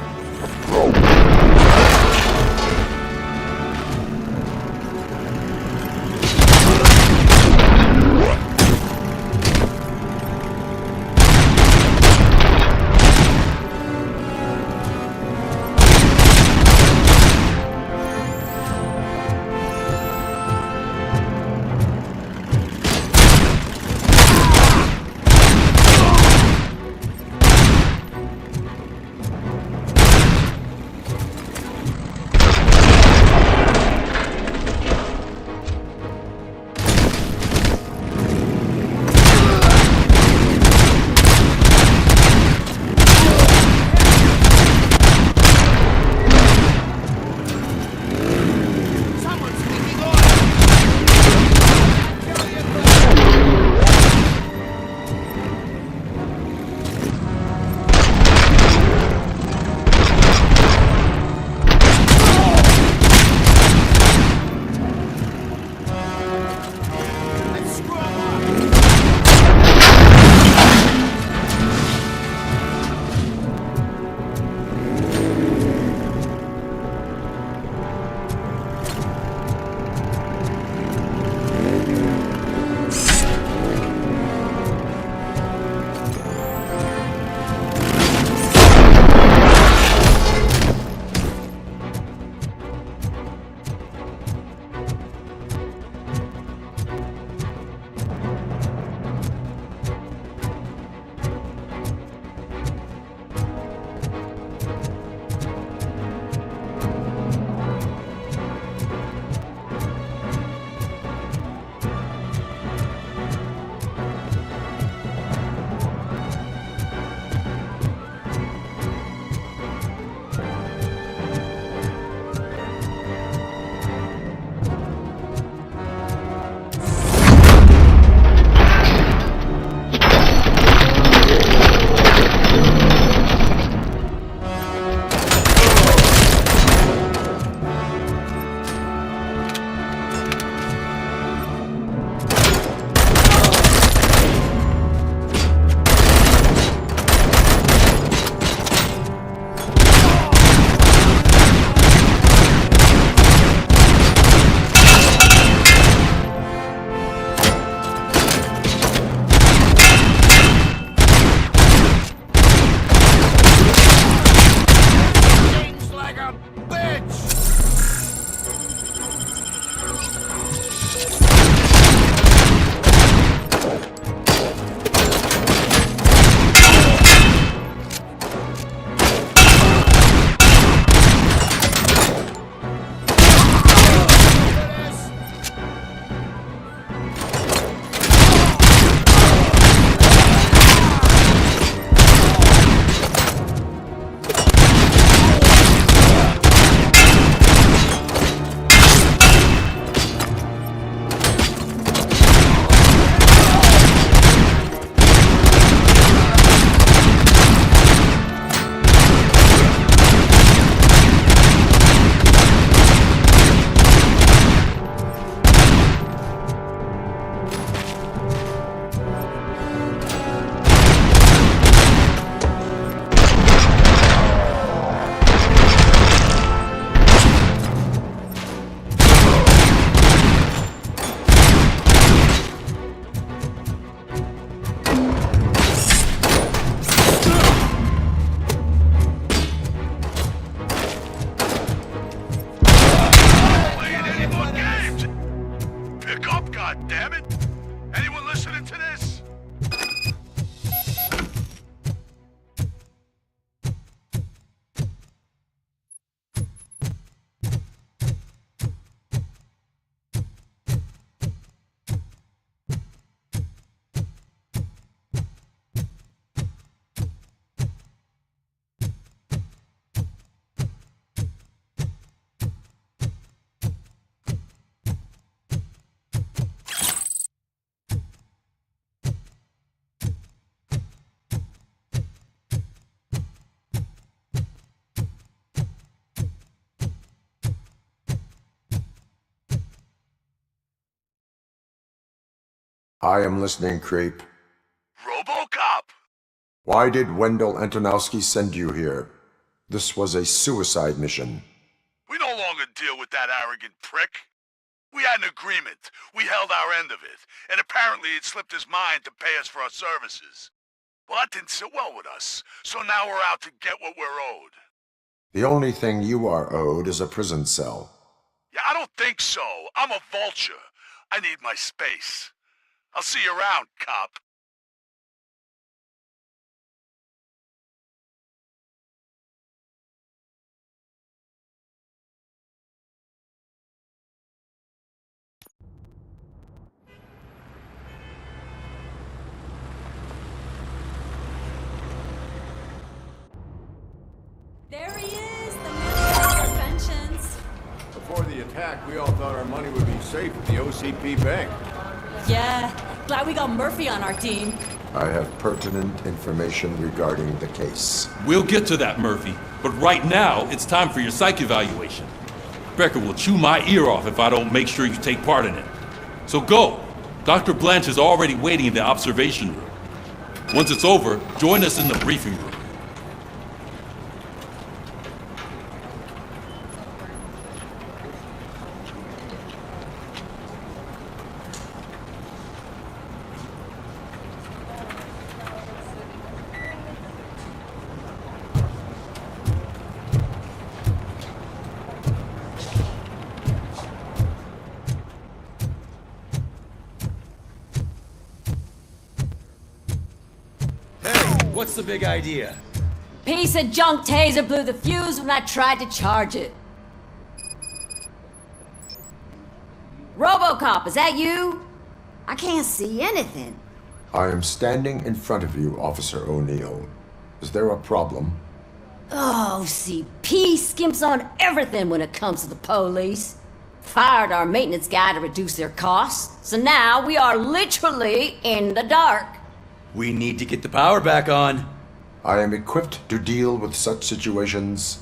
damn it! Anyone listening to this? I am listening, creep. Robocop! Why did Wendell Antonowski send you here? This was a suicide mission. We no longer deal with that arrogant prick. We had an agreement. We held our end of it. And apparently it slipped his mind to pay us for our services. Well, that didn't sit well with us. So now we're out to get what we're owed. The only thing you are owed is a prison cell. Yeah, I don't think so. I'm a vulture. I need my space. I'll see you around, cop. There he is, the man of inventions. Before the attack, we all thought our money would be safe at the OCP bank. Yeah, glad we got Murphy on our team. I have pertinent information regarding the case. We'll get to that, Murphy. But right now, it's time for your psych evaluation. Becker will chew my ear off if I don't make sure you take part in it. So go. Dr. Blanche is already waiting in the observation room. Once it's over, join us in the briefing room. What's the big idea? Piece of junk taser blew the fuse when I tried to charge it. Robocop, is that you? I can't see anything. I am standing in front of you, Officer O'Neill. Is there a problem? Oh, OCP skimps on everything when it comes to the police. Fired our maintenance guy to reduce their costs, so now we are literally in the dark. We need to get the power back on. I am equipped to deal with such situations.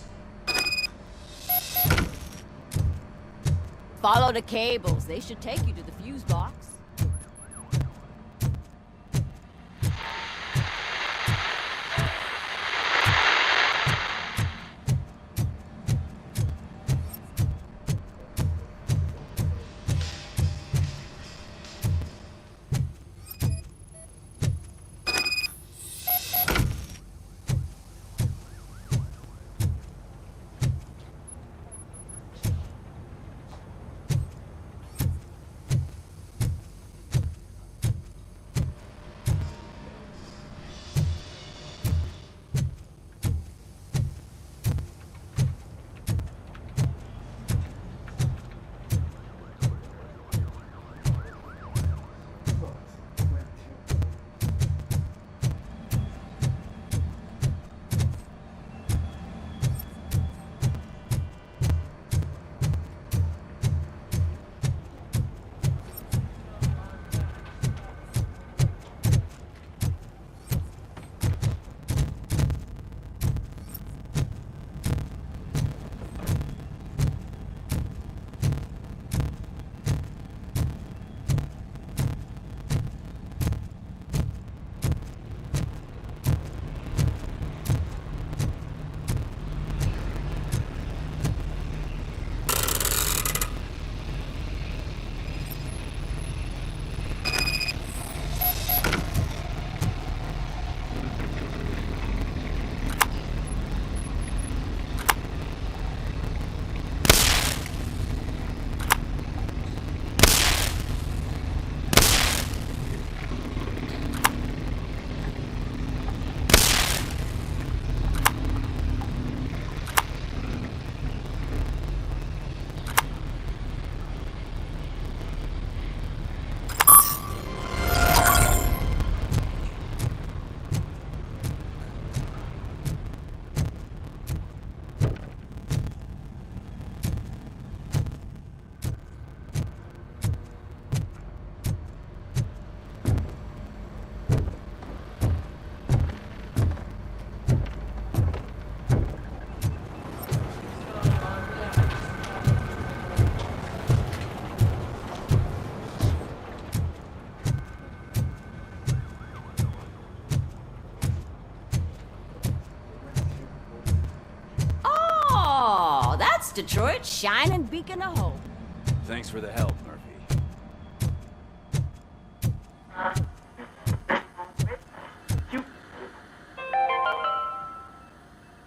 Follow the cables. They should take you to the fuse box. Detroit's shining beacon of hope. Thanks for the help, Murphy.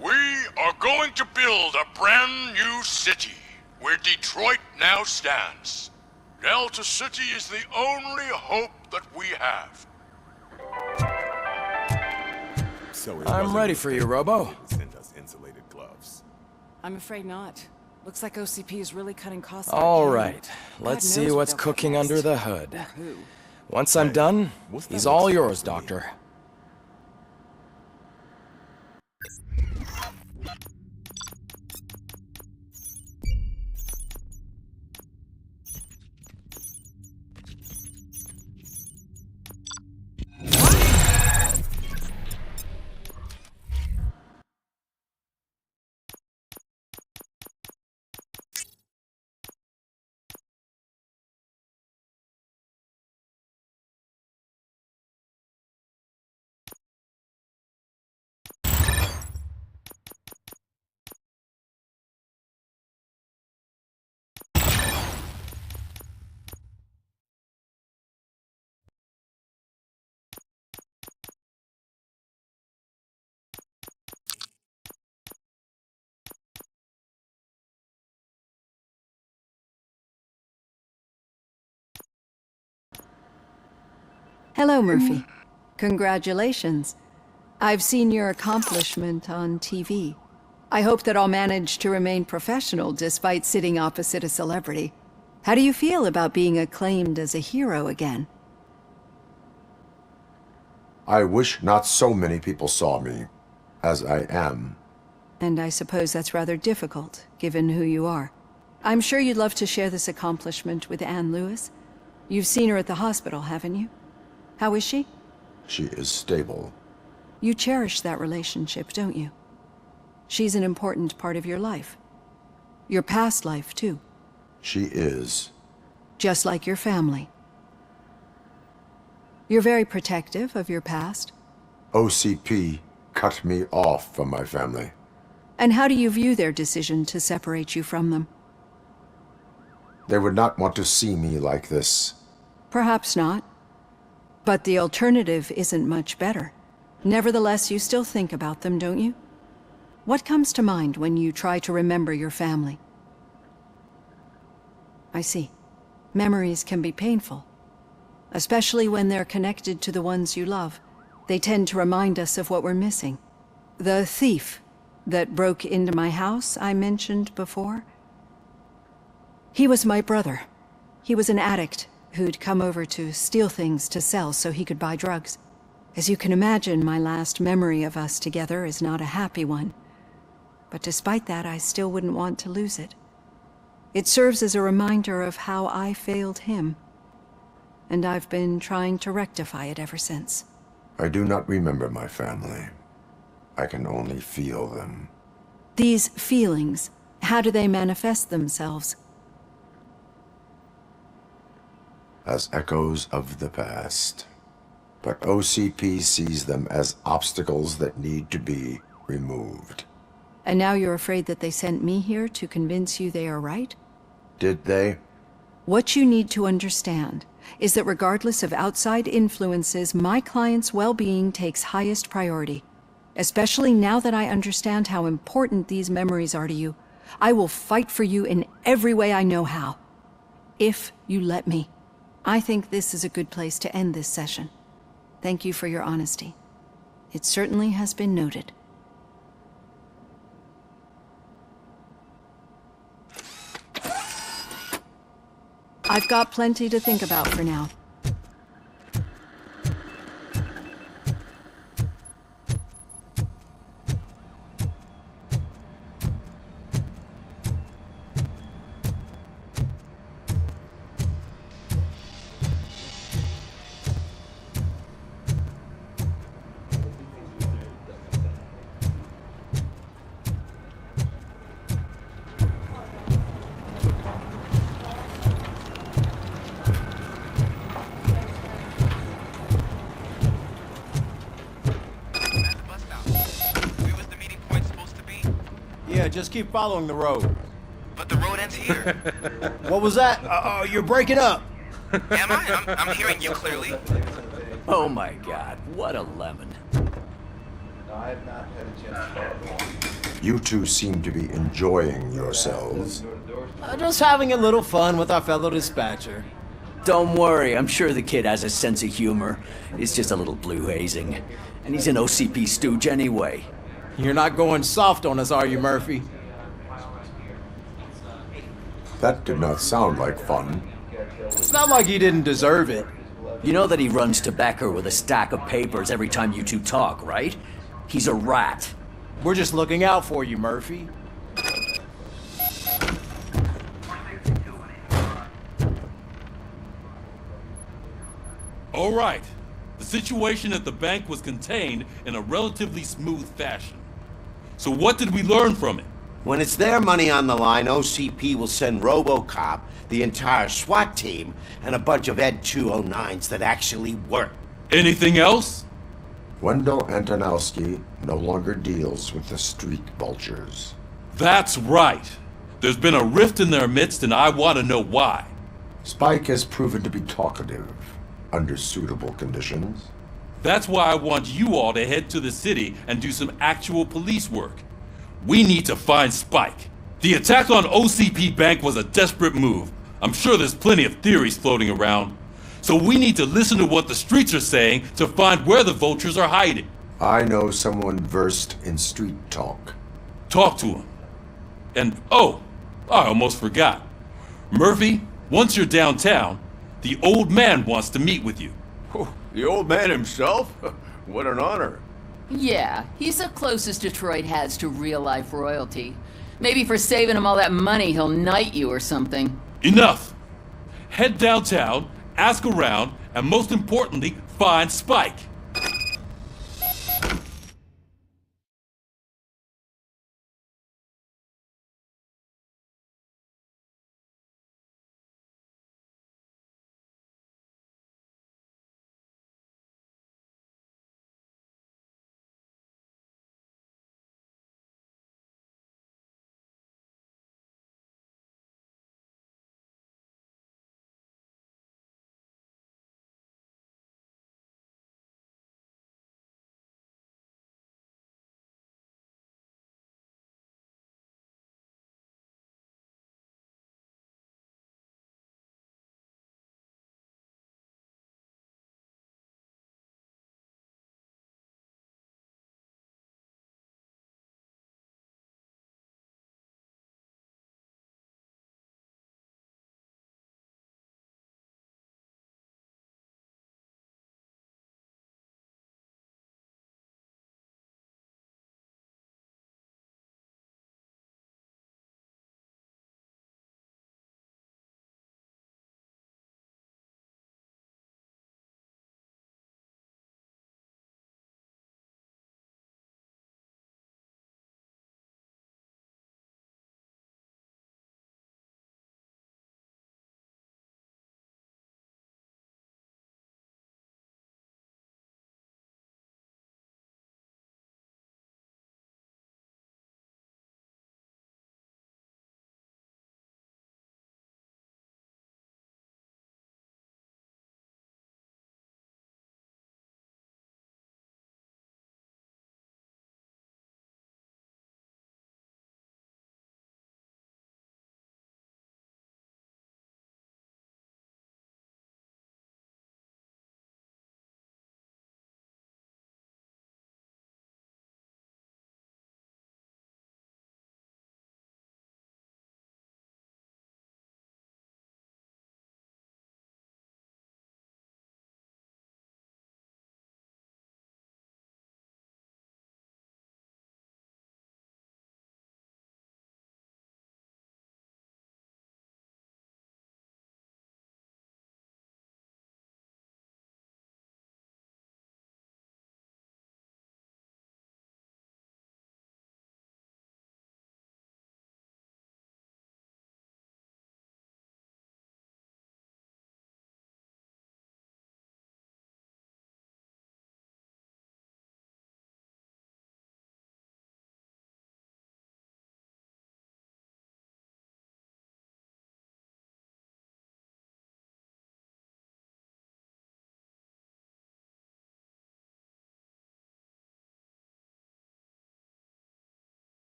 We are going to build a brand new city where Detroit now stands. Delta City is the only hope that we have. I'm ready for you, Robo. Send us insulated gloves. I'm afraid not. Looks like OCP is really cutting costs. All like right, let's God see knows what's what they'll cooking cut next. under the hood. Or who. Once I'm done, he's all yours, Doctor. Hello, Murphy. Congratulations. I've seen your accomplishment on TV. I hope that I'll manage to remain professional despite sitting opposite a celebrity. How do you feel about being acclaimed as a hero again? I wish not so many people saw me as I am. And I suppose that's rather difficult, given who you are. I'm sure you'd love to share this accomplishment with Anne Lewis. You've seen her at the hospital, haven't you? How is she? She is stable. You cherish that relationship, don't you? She's an important part of your life. Your past life, too. She is. Just like your family. You're very protective of your past. OCP cut me off from my family. And how do you view their decision to separate you from them? They would not want to see me like this. Perhaps not. But the alternative isn't much better. Nevertheless, you still think about them, don't you? What comes to mind when you try to remember your family? I see. Memories can be painful. Especially when they're connected to the ones you love. They tend to remind us of what we're missing. The thief that broke into my house I mentioned before? He was my brother. He was an addict who'd come over to steal things to sell so he could buy drugs. As you can imagine, my last memory of us together is not a happy one. But despite that, I still wouldn't want to lose it. It serves as a reminder of how I failed him. And I've been trying to rectify it ever since. I do not remember my family. I can only feel them. These feelings, how do they manifest themselves? As echoes of the past. But OCP sees them as obstacles that need to be removed. And now you're afraid that they sent me here to convince you they are right? Did they? What you need to understand is that regardless of outside influences, my client's well-being takes highest priority. Especially now that I understand how important these memories are to you. I will fight for you in every way I know how. If you let me. I think this is a good place to end this session. Thank you for your honesty. It certainly has been noted. I've got plenty to think about for now. Yeah, just keep following the road. man's here. What was that? Oh, you're breaking up. Am I? I'm hearing you clearly. Oh my god, what a lemon. You two seem to be enjoying yourselves. Just having a little fun with our fellow dispatcher. Don't worry, I'm sure the kid has a sense of humor. It's just a little blue hazing. And he's an OCP stooge anyway. You're not going soft on us, are you, Murphy? That did not sound like fun. It's not like he didn't deserve it. You know that he runs tobacco with a stack of papers every time you two talk, right? He's a rat. We're just looking out for you, Murphy. All right. The situation at the bank was contained in a relatively smooth fashion. So what did we learn from it? When it's their money on the line, OCP will send Robocop, the entire SWAT team, and a bunch of Ed 209s that actually work. Anything else? Wendell Antonowski no longer deals with the street vultures. That's right. There's been a rift in their midst, and I want to know why. Spike has proven to be talkative under suitable conditions. That's why I want you all to head to the city and do some actual police work. We need to find Spike. The attack on OCP Bank was a desperate move. I'm sure there's plenty of theories floating around. So we need to listen to what the streets are saying to find where the vultures are hiding. I know someone versed in street talk. Talk to him. And oh, I almost forgot. Murphy, once you're downtown, the old man wants to meet with you. Oh, the old man himself? What an honor. Yeah, he's the closest Detroit has to real-life royalty. Maybe for saving him all that money, he'll knight you or something. Enough! Head downtown, ask around, and most importantly, find Spike.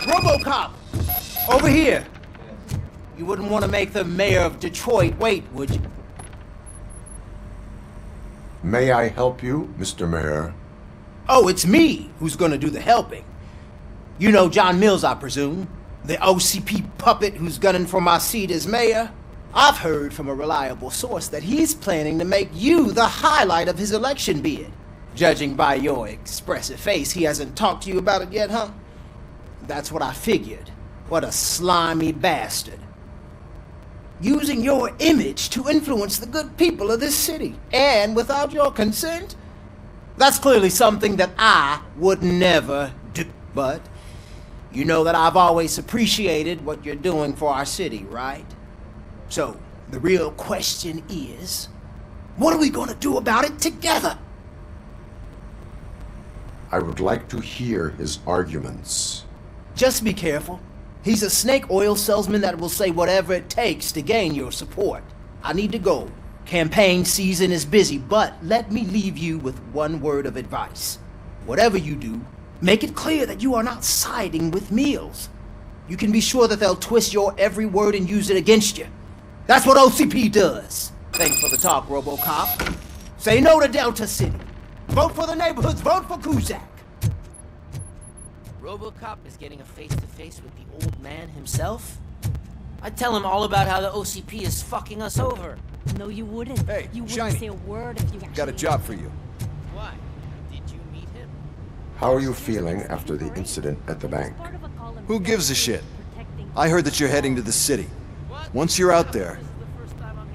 Robocop! Over here! You wouldn't want to make the mayor of Detroit wait, would you? May I help you, Mr. Mayor? Oh, it's me who's gonna do the helping. You know John Mills, I presume? The OCP puppet who's gunning for my seat as mayor? I've heard from a reliable source that he's planning to make you the highlight of his election bid. Judging by your expressive face, he hasn't talked to you about it yet, huh? That's what I figured. What a slimy bastard. Using your image to influence the good people of this city, and without your consent? That's clearly something that I would never do. But you know that I've always appreciated what you're doing for our city, right? So, the real question is, what are we gonna do about it together? I would like to hear his arguments. Just be careful. He's a snake oil salesman that will say whatever it takes to gain your support. I need to go. Campaign season is busy, but let me leave you with one word of advice. Whatever you do, make it clear that you are not siding with Mills. You can be sure that they'll twist your every word and use it against you. That's what OCP does. Thanks for the talk, Robocop. Say no to Delta City. Vote for the neighborhoods, vote for Kuzak. Robocop is getting a face-to-face with the old man himself? I'd tell him all about how the OCP is fucking us over. No, you wouldn't. Hey, you Shiny. wouldn't say a word if you actually... Got a job for you. Why? Did you meet him? How are you feeling after the incident at the bank? Who gives a shit? I heard that you're heading to the city. Once you're out there,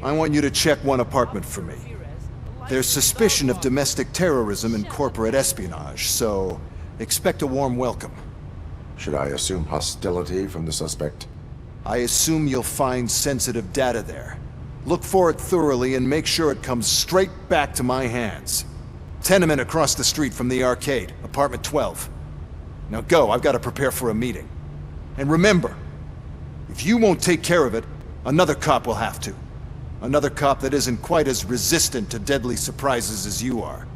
I want you to check one apartment for me. There's suspicion of domestic terrorism and corporate espionage, so expect a warm welcome. Should I assume hostility from the suspect? I assume you'll find sensitive data there. Look for it thoroughly and make sure it comes straight back to my hands. Tenement across the street from the arcade, apartment 12. Now go, I've got to prepare for a meeting. And remember, if you won't take care of it, another cop will have to. Another cop that isn't quite as resistant to deadly surprises as you are.